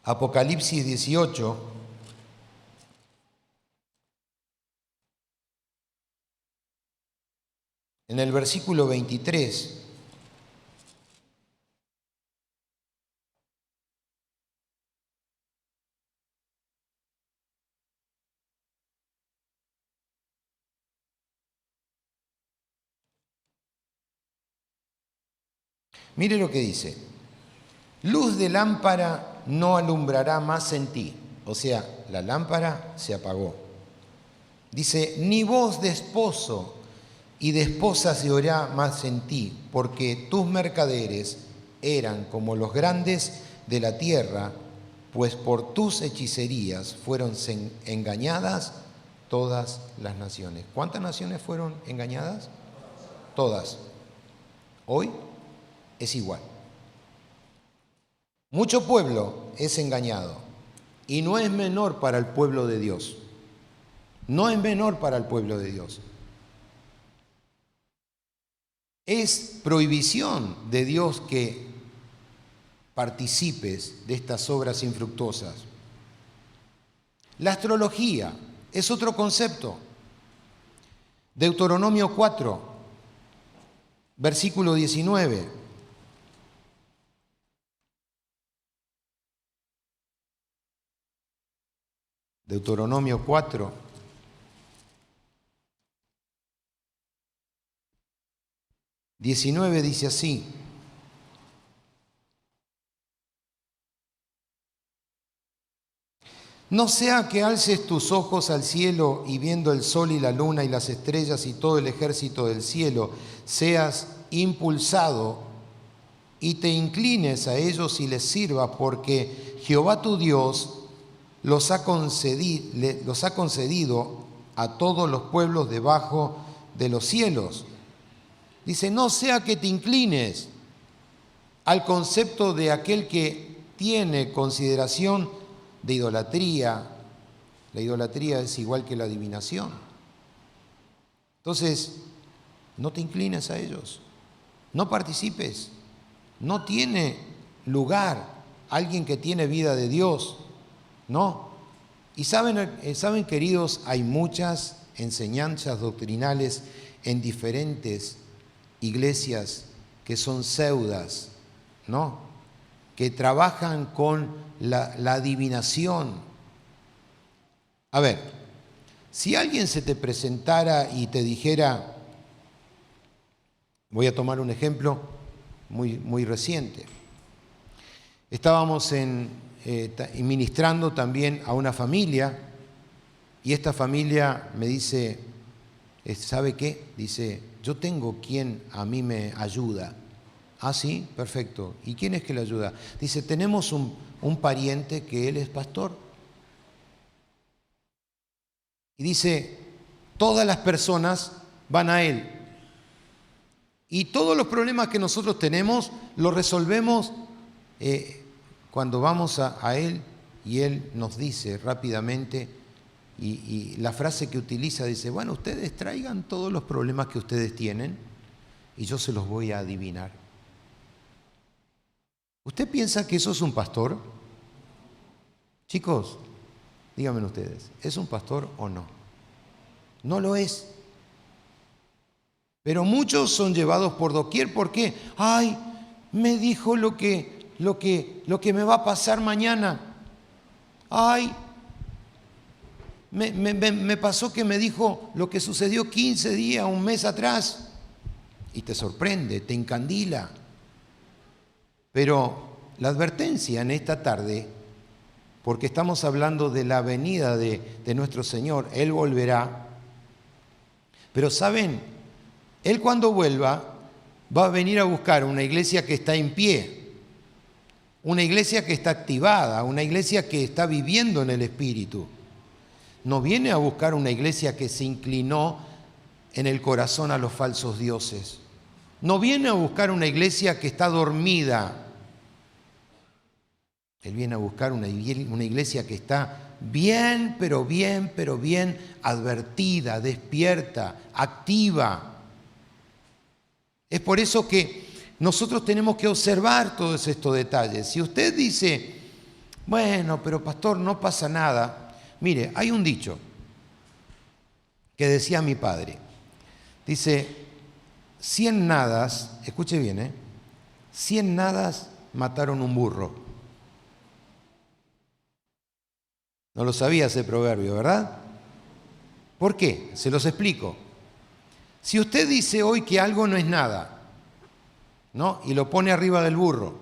Apocalipsis 18, en el versículo 23, mire lo que dice: luz de lámpara no alumbrará más en ti. O sea, la lámpara se apagó. Dice, ni voz de esposo y de esposa se oirá más en ti, porque tus mercaderes eran como los grandes de la tierra, pues por tus hechicerías fueron engañadas todas las naciones. ¿Cuántas naciones fueron engañadas? Todas. Hoy es igual. Mucho pueblo es engañado y no es menor para el pueblo de Dios. No es menor para el pueblo de Dios. Es prohibición de Dios que participes de estas obras infructuosas. La astrología es otro concepto. Deuteronomio 4, versículo 19. Deuteronomio 4. ...19 dice así: no sea que alces tus ojos al cielo y viendo el sol y la luna y las estrellas y todo el ejército del cielo, seas impulsado y te inclines a ellos y les sirvas, porque Jehová tu Dios los ha concedido a todos los pueblos debajo de los cielos. Dice, no sea que te inclines al concepto de aquel que tiene consideración de idolatría. La idolatría es igual que la adivinación. Entonces, no te inclines a ellos, no participes, no tiene lugar alguien que tiene vida de Dios, no. Y saben, queridos, hay muchas enseñanzas doctrinales en diferentes iglesias que son pseudas, ¿no? Que trabajan con la adivinación. A ver, si alguien se te presentara y te dijera, voy a tomar un ejemplo muy reciente. Estábamos ministrando también a una familia y esta familia me dice, ¿sabe qué? Dice, yo tengo quien a mí me ayuda. Ah, sí, perfecto. ¿Y quién es que le ayuda? Dice, tenemos un pariente que él es pastor. Y dice, todas las personas van a él. Y todos los problemas que nosotros tenemos los resolvemos cuando vamos a él y él nos dice rápidamente, y la frase que utiliza dice, bueno, ustedes traigan todos los problemas que ustedes tienen y yo se los voy a adivinar. ¿Usted piensa que eso es un pastor? Chicos, díganme ustedes, ¿es un pastor o no? No lo es. Pero muchos son llevados por doquier. ¿Por qué? Ay, me dijo lo que me va a pasar mañana. Ay, me pasó que me dijo lo que sucedió 15 días, un mes atrás. Y te sorprende, te encandila. Pero la advertencia en esta tarde, porque estamos hablando de la venida de nuestro Señor, Él volverá. Pero ¿saben? Él cuando vuelva va a venir a buscar una iglesia que está en pie, una iglesia que está activada, una iglesia que está viviendo en el Espíritu. No viene a buscar una iglesia que se inclinó en el corazón a los falsos dioses. No viene a buscar una iglesia que está dormida. Él viene a buscar una iglesia que está bien, pero bien advertida, despierta, activa. Es por eso que nosotros tenemos que observar todos estos detalles. Si usted dice, bueno, pero pastor, no pasa nada. Mire, hay un dicho que decía mi padre. Dice, 100 nadas, escuche bien, 100 nadas mataron un burro. No lo sabía ese proverbio, ¿verdad? ¿Por qué? Se los explico. Si usted dice hoy que algo no es nada, ¿no? Y lo pone arriba del burro,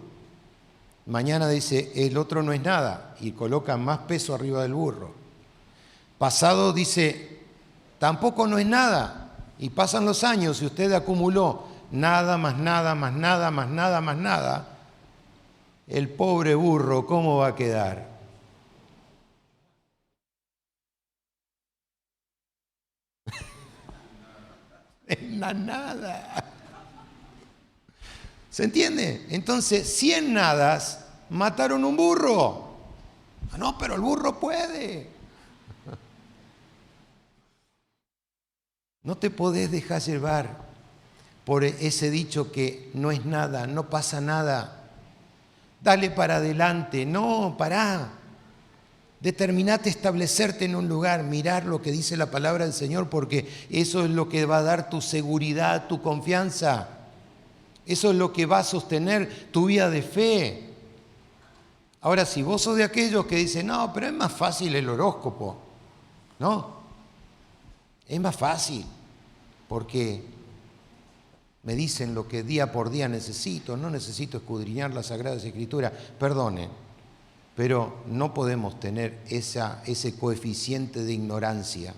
mañana dice el otro no es nada y coloca más peso arriba del burro. Pasado dice tampoco no es nada y pasan los años y usted acumuló nada, más nada, más nada, más nada, más nada. El pobre burro, ¿cómo va a quedar? En la nada. ¿Se entiende? Entonces, 100 nadas mataron un burro. No, pero el burro puede. No te podés dejar llevar por ese dicho que no es nada, no pasa nada. Dale para adelante. No, pará. Determinate establecerte en un lugar, mirar lo que dice la palabra del Señor, porque eso es lo que va a dar tu seguridad, tu confianza. Eso es lo que va a sostener tu vida de fe. Ahora, si vos sos de aquellos que dicen, no, pero es más fácil el horóscopo, ¿no? Es más fácil, porque me dicen lo que día por día necesito, no necesito escudriñar las Sagradas Escrituras. Perdonen, pero no podemos tener ese coeficiente de ignorancia.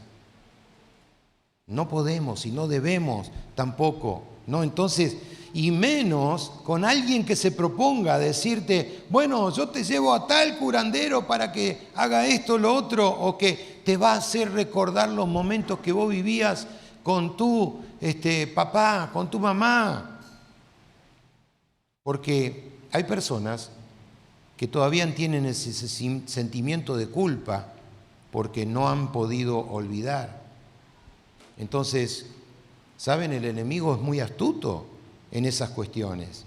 No podemos y no debemos tampoco, ¿no? Entonces, y menos con alguien que se proponga decirte, bueno, yo te llevo a tal curandero para que haga esto, lo otro, o que te va a hacer recordar los momentos que vos vivías con tu papá, con tu mamá. Porque hay personas que todavía tienen ese sentimiento de culpa porque no han podido olvidar. Entonces, ¿saben? El enemigo es muy astuto en esas cuestiones.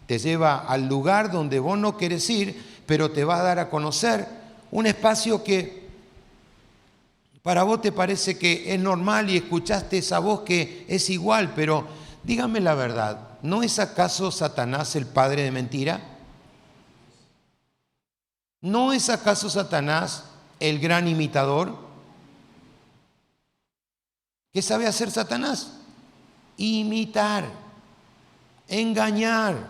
Te lleva al lugar donde vos no querés ir, pero te va a dar a conocer un espacio que para vos te parece que es normal y escuchaste esa voz que es igual, pero dígame la verdad, ¿no es acaso Satanás el padre de mentira? ¿No es acaso Satanás el gran imitador? ¿Qué sabe hacer Satanás? Imitar, engañar,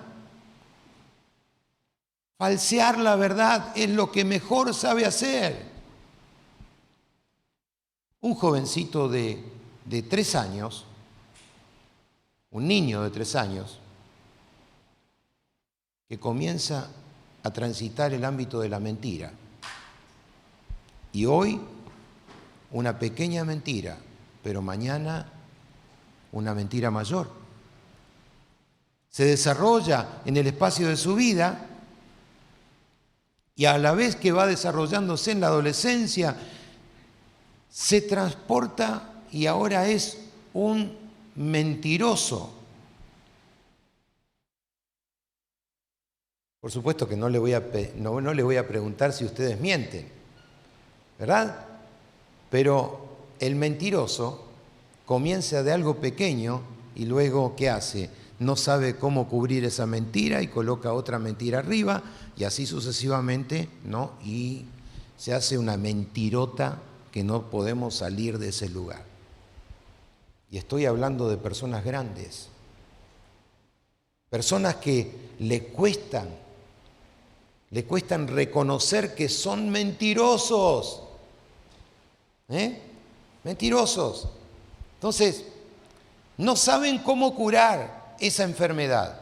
falsear la verdad es lo que mejor sabe hacer. Un jovencito de 3 años, un niño de 3 años, que comienza a transitar el ámbito de la mentira. Y hoy una pequeña mentira, pero mañana una mentira mayor. Se desarrolla en el espacio de su vida y a la vez que va desarrollándose en la adolescencia, se transporta y ahora es un mentiroso. Por supuesto que no le voy a preguntar si ustedes mienten, ¿verdad? Pero el mentiroso comienza de algo pequeño y luego, ¿qué hace? No sabe cómo cubrir esa mentira y coloca otra mentira arriba y así sucesivamente, ¿no? Y se hace una mentirota que no podemos salir de ese lugar. Y estoy hablando de personas grandes, personas que le cuestan reconocer que son mentirosos. Mentirosos. Entonces, no saben cómo curar esa enfermedad.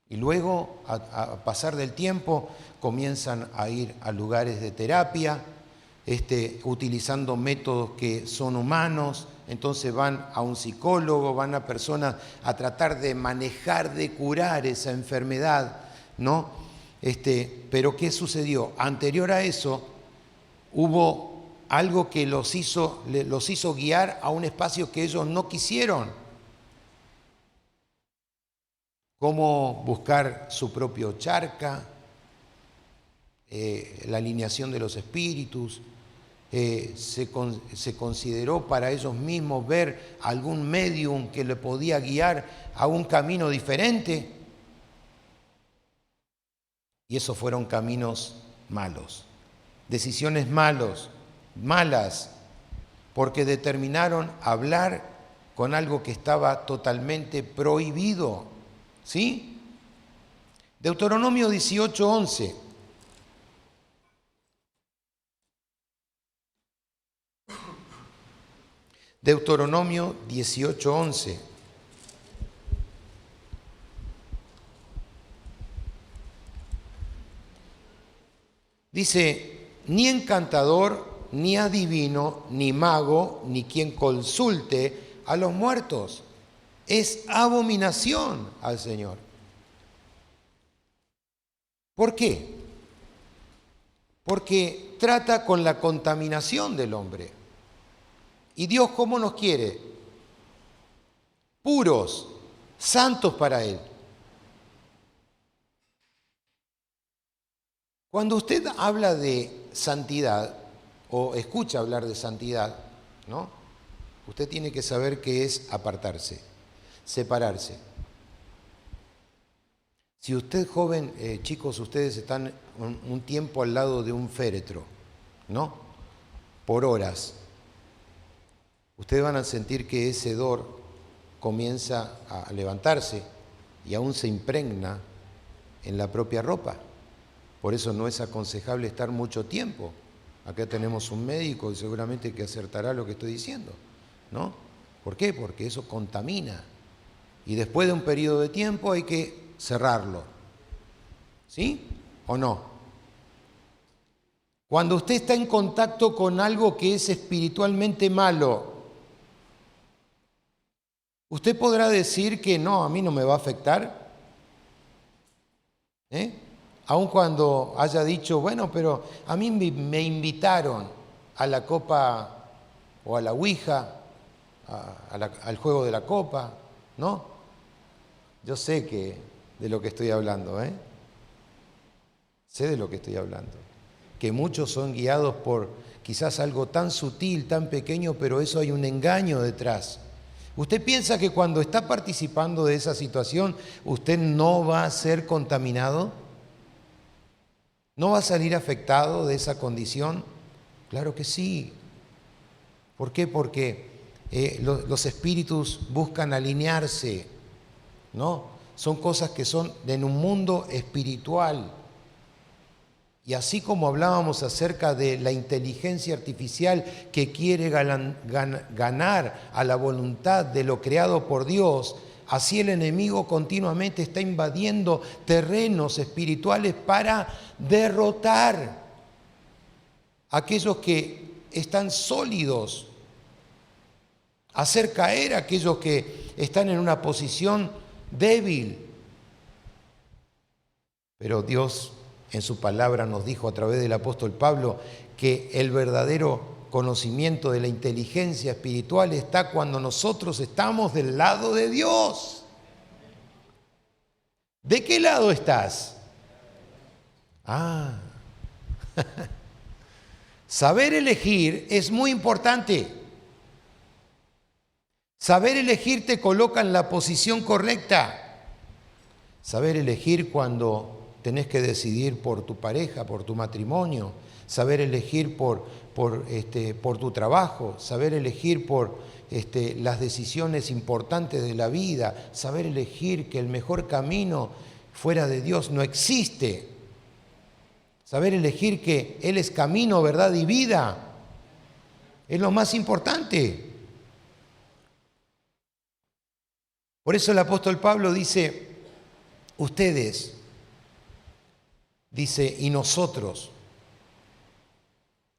Y luego, a pasar del tiempo, comienzan a ir a lugares de terapia, utilizando métodos que son humanos. Entonces van a un psicólogo, van a personas a tratar de manejar, de curar esa enfermedad, ¿no? Pero ¿qué sucedió? Anterior a eso, hubo algo que los hizo guiar a un espacio que ellos no quisieron. Cómo buscar su propio charca, la alineación de los espíritus. Se consideró para ellos mismos ver algún medium que le podía guiar a un camino diferente. Y esos fueron caminos malos, decisiones malas, porque determinaron hablar con algo que estaba totalmente prohibido. ¿Sí? Deuteronomio 18:11. Deuteronomio 18:11. Dice, ni encantador, ni adivino, ni mago, ni quien consulte a los muertos. Es abominación al Señor. ¿Por qué? Porque trata con la contaminación del hombre. ¿Y Dios cómo nos quiere? Puros, santos para Él. Cuando usted habla de santidad o escucha hablar de santidad, ¿no? Usted tiene que saber qué es apartarse, separarse. Si usted joven, chicos, ustedes están un tiempo al lado de un féretro, ¿no? Por horas. Ustedes van a sentir que ese hedor comienza a levantarse y aún se impregna en la propia ropa. Por eso no es aconsejable estar mucho tiempo. Acá tenemos un médico y seguramente que acertará lo que estoy diciendo, ¿no? ¿Por qué? Porque eso contamina. Y después de un periodo de tiempo hay que cerrarlo. ¿Sí o no? Cuando usted está en contacto con algo que es espiritualmente malo, usted podrá decir que no, a mí no me va a afectar. Aun cuando haya dicho, bueno, pero a mí me invitaron a la copa o a la ouija, al juego de la copa, ¿no? Yo sé de lo que estoy hablando, Sé de lo que estoy hablando. Que muchos son guiados por quizás algo tan sutil, tan pequeño, pero eso hay un engaño detrás. ¿Usted piensa que cuando está participando de esa situación, usted no va a ser contaminado? ¿No va a salir afectado de esa condición? Claro que sí. ¿Por qué? Porque los espíritus buscan alinearse, ¿no? Son cosas que son en un mundo espiritual. Y así como hablábamos acerca de la inteligencia artificial que quiere ganar a la voluntad de lo creado por Dios, así el enemigo continuamente está invadiendo terrenos espirituales para derrotar a aquellos que están sólidos, hacer caer a aquellos que están en una posición débil. Pero Dios en su palabra nos dijo a través del apóstol Pablo que el verdadero conocimiento de la inteligencia espiritual está cuando nosotros estamos del lado de Dios. ¿De qué lado estás? Saber elegir es muy importante. Saber elegir te coloca en la posición correcta. Saber elegir cuando tenés que decidir por tu pareja, por tu matrimonio, saber elegir por tu trabajo, saber elegir por las decisiones importantes de la vida, saber elegir que el mejor camino fuera de Dios no existe, saber elegir que Él es camino, verdad y vida, es lo más importante. Por eso el apóstol Pablo dice, ustedes, dice, y nosotros,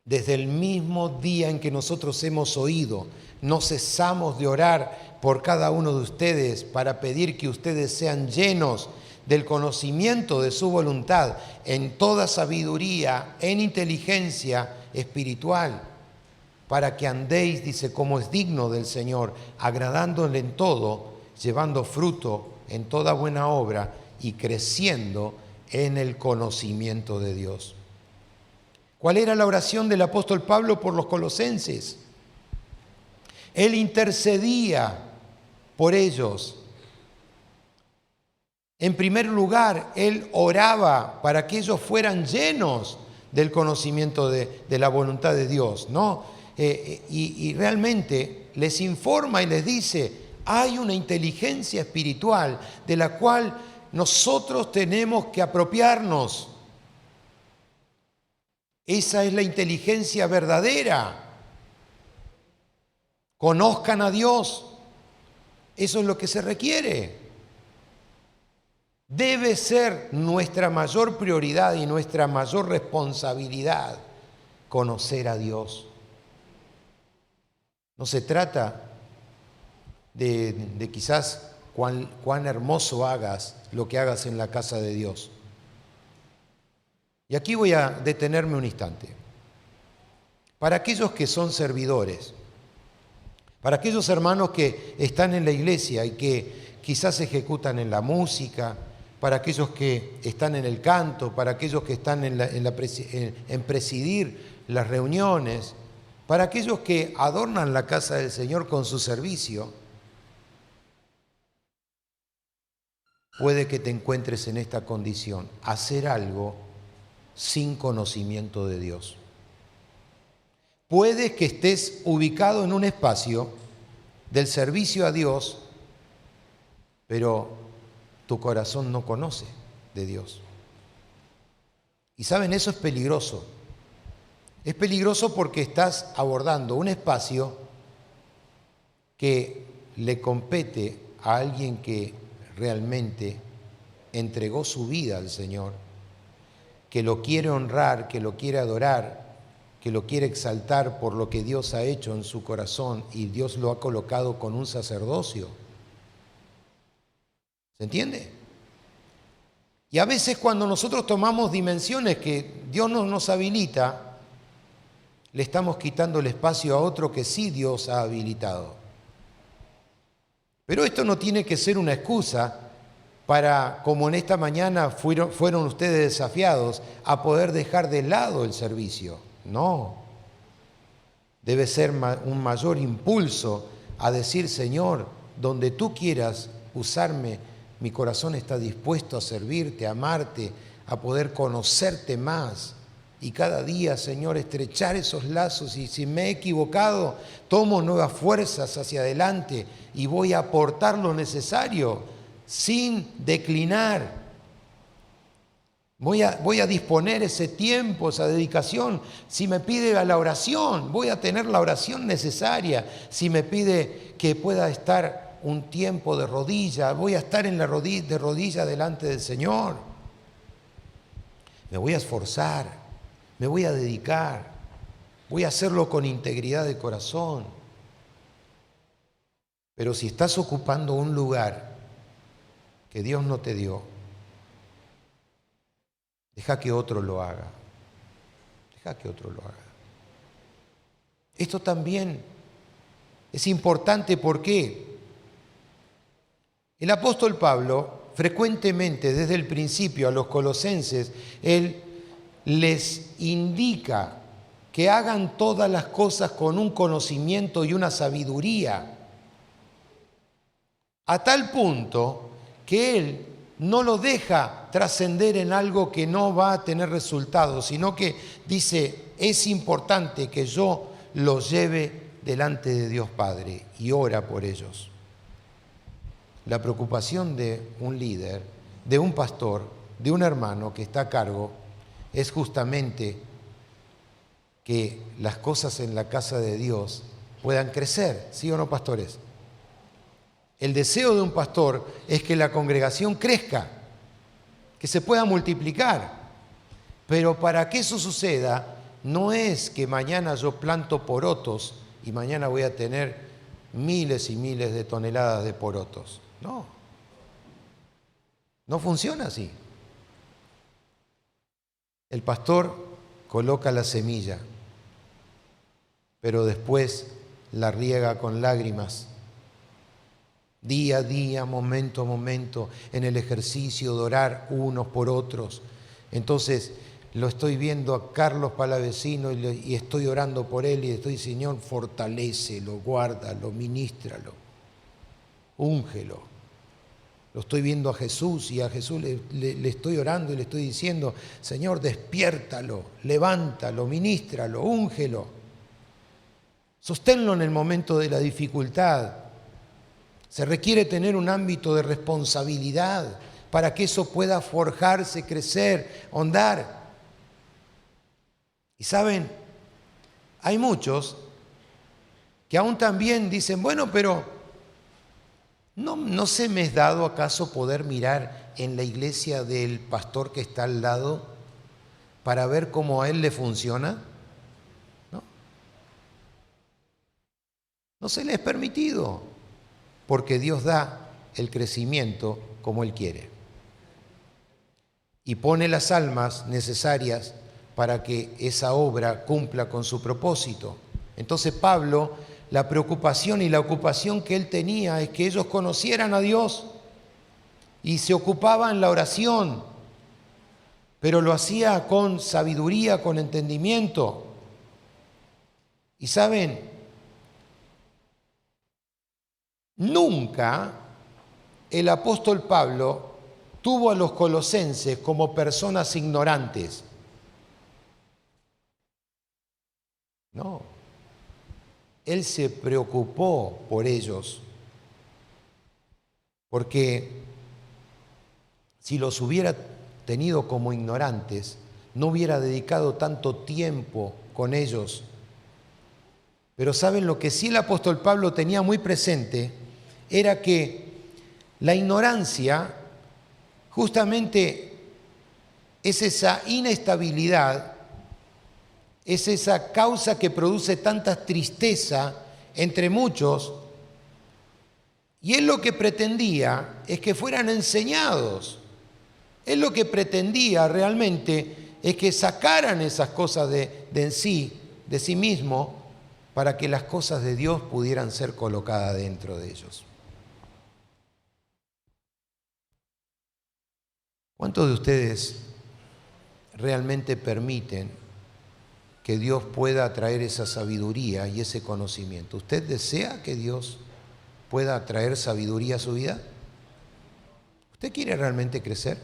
desde el mismo día en que nosotros hemos oído, no cesamos de orar por cada uno de ustedes para pedir que ustedes sean llenos del conocimiento de su voluntad en toda sabiduría, en inteligencia espiritual, para que andéis, dice, como es digno del Señor, agradándole en todo, llevando fruto en toda buena obra y creciendo en el conocimiento de Dios. ¿Cuál era la oración del apóstol Pablo por los colosenses? Él intercedía por ellos. En primer lugar, él oraba para que ellos fueran llenos del conocimiento de la voluntad de Dios, ¿no? Y realmente les informa y les dice, hay una inteligencia espiritual de la cual nosotros tenemos que apropiarnos. Esa es la inteligencia verdadera. Conozcan a Dios. Eso es lo que se requiere. Debe ser nuestra mayor prioridad y nuestra mayor responsabilidad conocer a Dios. No se trata de quizás cuán hermoso hagas lo que hagas en la casa de Dios. Y aquí voy a detenerme un instante. Para aquellos que son servidores, para aquellos hermanos que están en la iglesia y que quizás ejecutan en la música, para aquellos que están en el canto, para aquellos que están en presidir las reuniones, para aquellos que adornan la casa del Señor con su servicio, puede que te encuentres en esta condición, hacer algo sin conocimiento de Dios. Puede que estés ubicado en un espacio del servicio a Dios, pero tu corazón no conoce de Dios. Y saben, eso es peligroso. Es peligroso porque estás abordando un espacio que le compete a alguien que realmente entregó su vida al Señor, que lo quiere honrar, que lo quiere adorar, que lo quiere exaltar por lo que Dios ha hecho en su corazón y Dios lo ha colocado con un sacerdocio. ¿Se entiende? Y a veces cuando nosotros tomamos dimensiones que Dios no nos habilita, le estamos quitando el espacio a otro que sí Dios ha habilitado. Pero esto no tiene que ser una excusa para, como en esta mañana fueron ustedes desafiados, a poder dejar de lado el servicio. No. Debe ser un mayor impulso a decir, Señor, donde tú quieras usarme, mi corazón está dispuesto a servirte, a amarte, a poder conocerte más. Y cada día, Señor, estrechar esos lazos. Y si me he equivocado, tomo nuevas fuerzas hacia adelante y voy a aportar lo necesario sin declinar. Voy a disponer ese tiempo, esa dedicación. Si me pide a la oración, voy a tener la oración necesaria. Si me pide que pueda estar un tiempo de rodilla, voy a estar de rodilla delante del Señor. Me voy a esforzar, me voy a dedicar, voy a hacerlo con integridad de corazón. Pero si estás ocupando un lugar que Dios no te dio, deja que otro lo haga. Deja que otro lo haga. Esto también es importante porque el apóstol Pablo, frecuentemente desde el principio a los colosenses, él les indica que hagan todas las cosas con un conocimiento y una sabiduría, a tal punto que él no lo deja trascender en algo que no va a tener resultados, sino que dice, es importante que yo los lleve delante de Dios Padre y ora por ellos. La preocupación de un líder, de un pastor, de un hermano que está a cargo, es justamente que las cosas en la casa de Dios puedan crecer, ¿sí o no, pastores? El deseo de un pastor es que la congregación crezca, que se pueda multiplicar. Pero para que eso suceda, no es que mañana yo planto porotos y mañana voy a tener miles y miles de toneladas de porotos. No. No funciona así. El pastor coloca la semilla, pero después la riega con lágrimas. Día a día, momento a momento, en el ejercicio de orar unos por otros. Entonces, lo estoy viendo a Carlos Palavecino y estoy orando por él y estoy, Señor, fortalécelo, guárdalo, ministralo, úngelo. Lo estoy viendo a Jesús y a Jesús le estoy orando y le estoy diciendo, Señor, despiértalo, levántalo, ministralo, úngelo. Sosténlo en el momento de la dificultad. Se requiere tener un ámbito de responsabilidad para que eso pueda forjarse, crecer, ahondar. Y saben, hay muchos que aún también dicen, bueno, pero ¿no se me es dado acaso poder mirar en la iglesia del pastor que está al lado para ver cómo a él le funciona? No se le es permitido. Porque Dios da el crecimiento como Él quiere. Y pone las almas necesarias para que esa obra cumpla con su propósito. Entonces Pablo, la preocupación y la ocupación que él tenía es que ellos conocieran a Dios y se ocupaba en la oración, pero lo hacía con sabiduría, con entendimiento. Y saben, nunca el apóstol Pablo tuvo a los colosenses como personas ignorantes. No, Él se preocupó por ellos, porque si los hubiera tenido como ignorantes, no hubiera dedicado tanto tiempo con ellos. Pero ¿saben lo que sí el apóstol Pablo tenía muy presente? Era que la ignorancia justamente es esa inestabilidad, es esa causa que produce tanta tristeza entre muchos, y él lo que pretendía es que fueran enseñados. Él lo que pretendía realmente es que sacaran esas cosas de sí mismo, para que las cosas de Dios pudieran ser colocadas dentro de ellos. ¿Cuántos de ustedes realmente permiten que Dios pueda traer esa sabiduría y ese conocimiento? ¿Usted desea que Dios pueda traer sabiduría a su vida? ¿Usted quiere realmente crecer?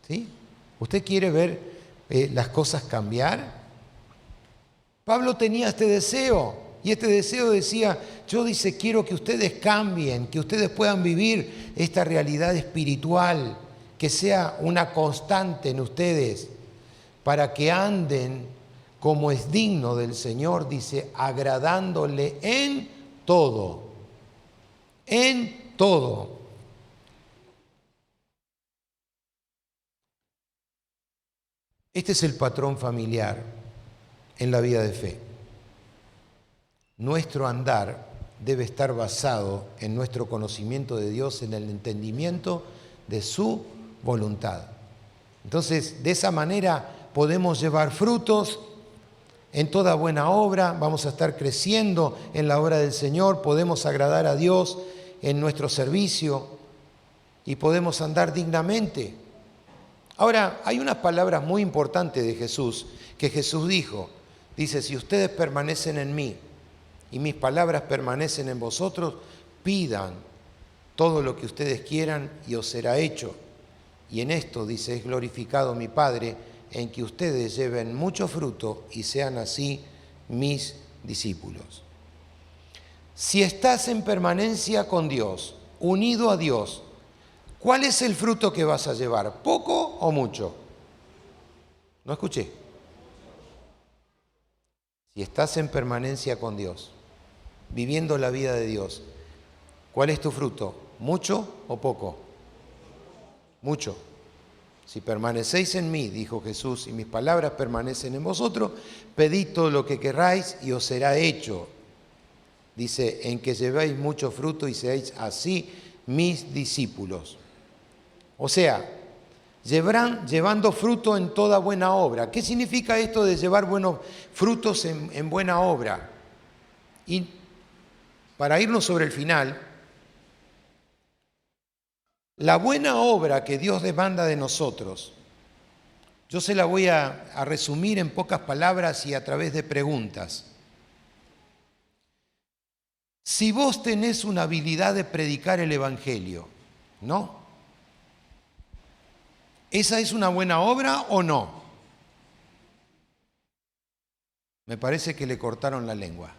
¿Sí? ¿Usted quiere ver las cosas cambiar? Pablo tenía este deseo, y este deseo decía, quiero que ustedes cambien, que ustedes puedan vivir esta realidad espiritual, que sea una constante en ustedes, para que anden como es digno del Señor, dice, agradándole en todo, en todo. Este es el patrón familiar en la vida de fe. Nuestro andar debe estar basado en nuestro conocimiento de Dios, en el entendimiento de su voluntad. Entonces, de esa manera podemos llevar frutos en toda buena obra, vamos a estar creciendo en la obra del Señor, podemos agradar a Dios en nuestro servicio y podemos andar dignamente. Ahora, hay unas palabras muy importantes de Jesús, que Jesús dijo. Dice, si ustedes permanecen en mí y mis palabras permanecen en vosotros, pidan todo lo que ustedes quieran y os será hecho. Y en esto, dice, es glorificado mi Padre, en que ustedes lleven mucho fruto y sean así mis discípulos. Si estás en permanencia con Dios, unido a Dios, ¿cuál es el fruto que vas a llevar? ¿Poco o mucho? No escuché. Si estás en permanencia con Dios, viviendo la vida de Dios, ¿cuál es tu fruto? ¿Mucho o poco? Mucho. Si permanecéis en mí, dijo Jesús, y mis palabras permanecen en vosotros, pedid todo lo que querráis y os será hecho. Dice, en que llevéis mucho fruto y seáis así mis discípulos. O sea, llevando fruto en toda buena obra. ¿Qué significa esto de llevar buenos frutos en buena obra? Y para irnos sobre el final, la buena obra que Dios demanda de nosotros, yo se la voy a resumir en pocas palabras y a través de preguntas. Si vos tenés una habilidad de predicar el Evangelio, ¿no? ¿Esa es una buena obra o no? Me parece que le cortaron la lengua.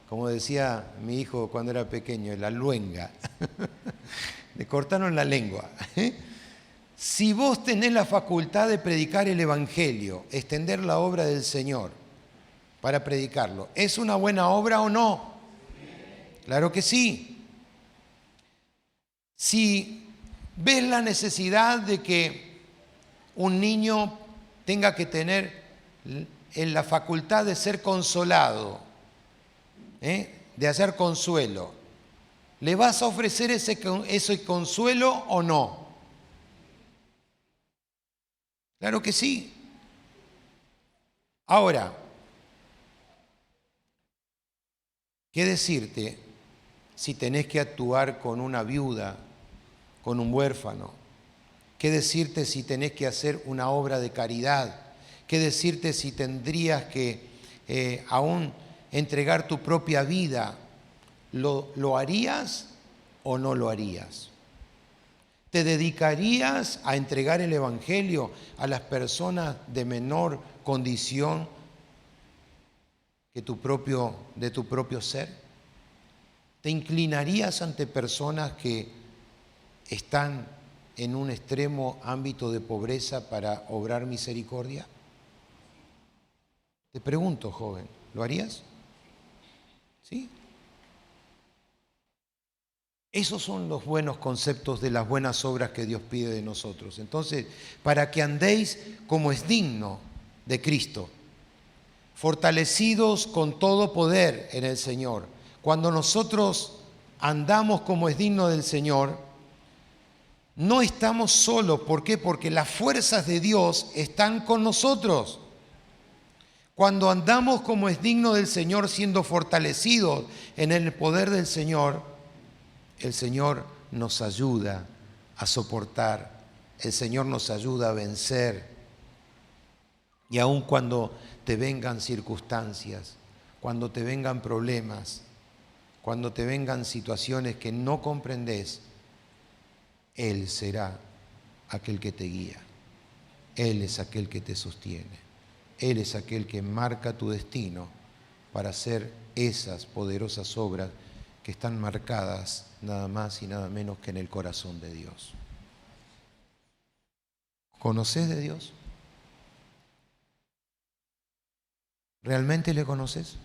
Como decía mi hijo cuando era pequeño, la luenga. Le cortaron la lengua. Si vos tenés la facultad de predicar el Evangelio, extender la obra del Señor para predicarlo, ¿es una buena obra o no? Claro que sí. Si ves la necesidad de que un niño tenga que tener en la facultad de ser consolado, de hacer consuelo, ¿le vas a ofrecer ese consuelo o no? Claro que sí. Ahora, ¿qué decirte si tenés que actuar con una viuda, con un huérfano? ¿Qué decirte si tenés que hacer una obra de caridad? ¿Qué decirte si tendrías que aún entregar tu propia vida? ¿Lo harías o no lo harías? ¿Te dedicarías a entregar el Evangelio a las personas de menor condición que de tu propio ser? ¿Te inclinarías ante personas que están en un extremo ámbito de pobreza para obrar misericordia? Te pregunto, joven, ¿lo harías? ¿Sí? Esos son los buenos conceptos de las buenas obras que Dios pide de nosotros. Entonces, para que andéis como es digno de Cristo, fortalecidos con todo poder en el Señor. Cuando nosotros andamos como es digno del Señor, no estamos solos. ¿Por qué? Porque las fuerzas de Dios están con nosotros. Cuando andamos como es digno del Señor, siendo fortalecidos en el poder del Señor, el Señor nos ayuda a soportar, el Señor nos ayuda a vencer. Y aun cuando te vengan circunstancias, cuando te vengan problemas, cuando te vengan situaciones que no comprendes, Él será aquel que te guía. Él es aquel que te sostiene. Él es aquel que marca tu destino para hacer esas poderosas obras que están marcadas nada más y nada menos que en el corazón de Dios. ¿Conoces de Dios? ¿Realmente le conoces?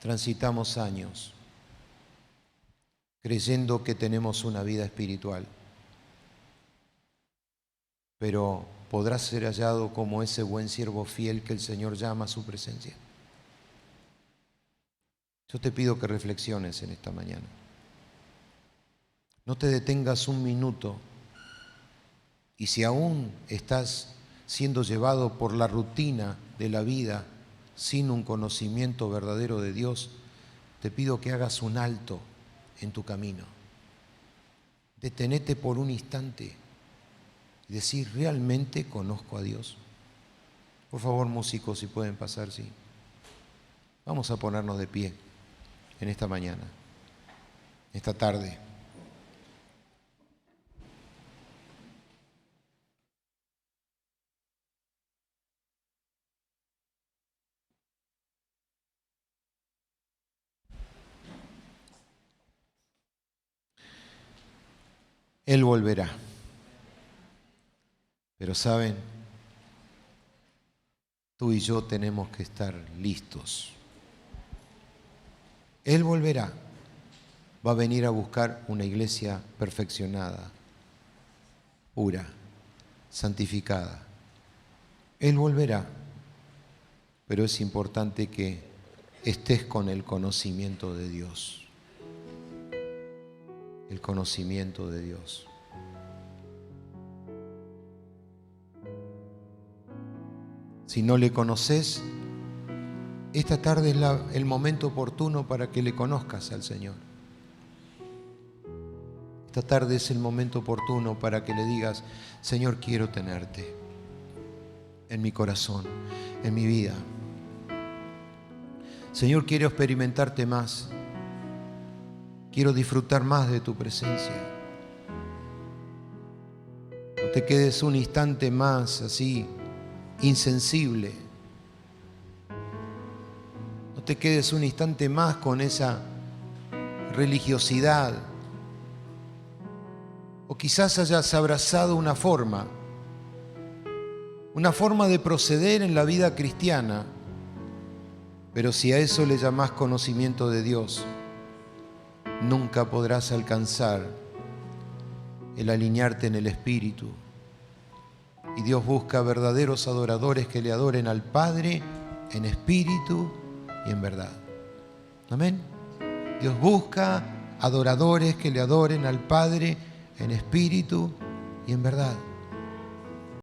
Transitamos años creyendo que tenemos una vida espiritual, pero ¿podrás ser hallado como ese buen siervo fiel que el Señor llama a su presencia? Yo te pido que reflexiones en esta mañana. No te detengas un minuto, y si aún estás siendo llevado por la rutina de la vida sin un conocimiento verdadero de Dios, te pido que hagas un alto en tu camino. Detenete por un instante y decir, ¿realmente conozco a Dios? Por favor, músicos, si pueden pasar, sí. Vamos a ponernos de pie en esta mañana, esta tarde. Él volverá. Pero saben, tú y yo tenemos que estar listos. Él volverá. Va a venir a buscar una iglesia perfeccionada, pura, santificada. Él volverá. Pero es importante que estés con el conocimiento de Dios. El conocimiento de Dios. Si no le conoces, esta tarde es el momento oportuno para que le conozcas al Señor. Esta tarde es el momento oportuno para que le digas, Señor, quiero tenerte en mi corazón, en mi vida. Señor, quiero experimentarte más. Quiero disfrutar más de tu presencia. No te quedes un instante más así, insensible. No te quedes un instante más con esa religiosidad. O quizás hayas abrazado una forma de proceder en la vida cristiana, pero si a eso le llamás conocimiento de Dios, nunca podrás alcanzar el alinearte en el Espíritu. Y Dios busca verdaderos adoradores que le adoren al Padre en espíritu y en verdad. Amén. Dios busca adoradores que le adoren al Padre en espíritu y en verdad.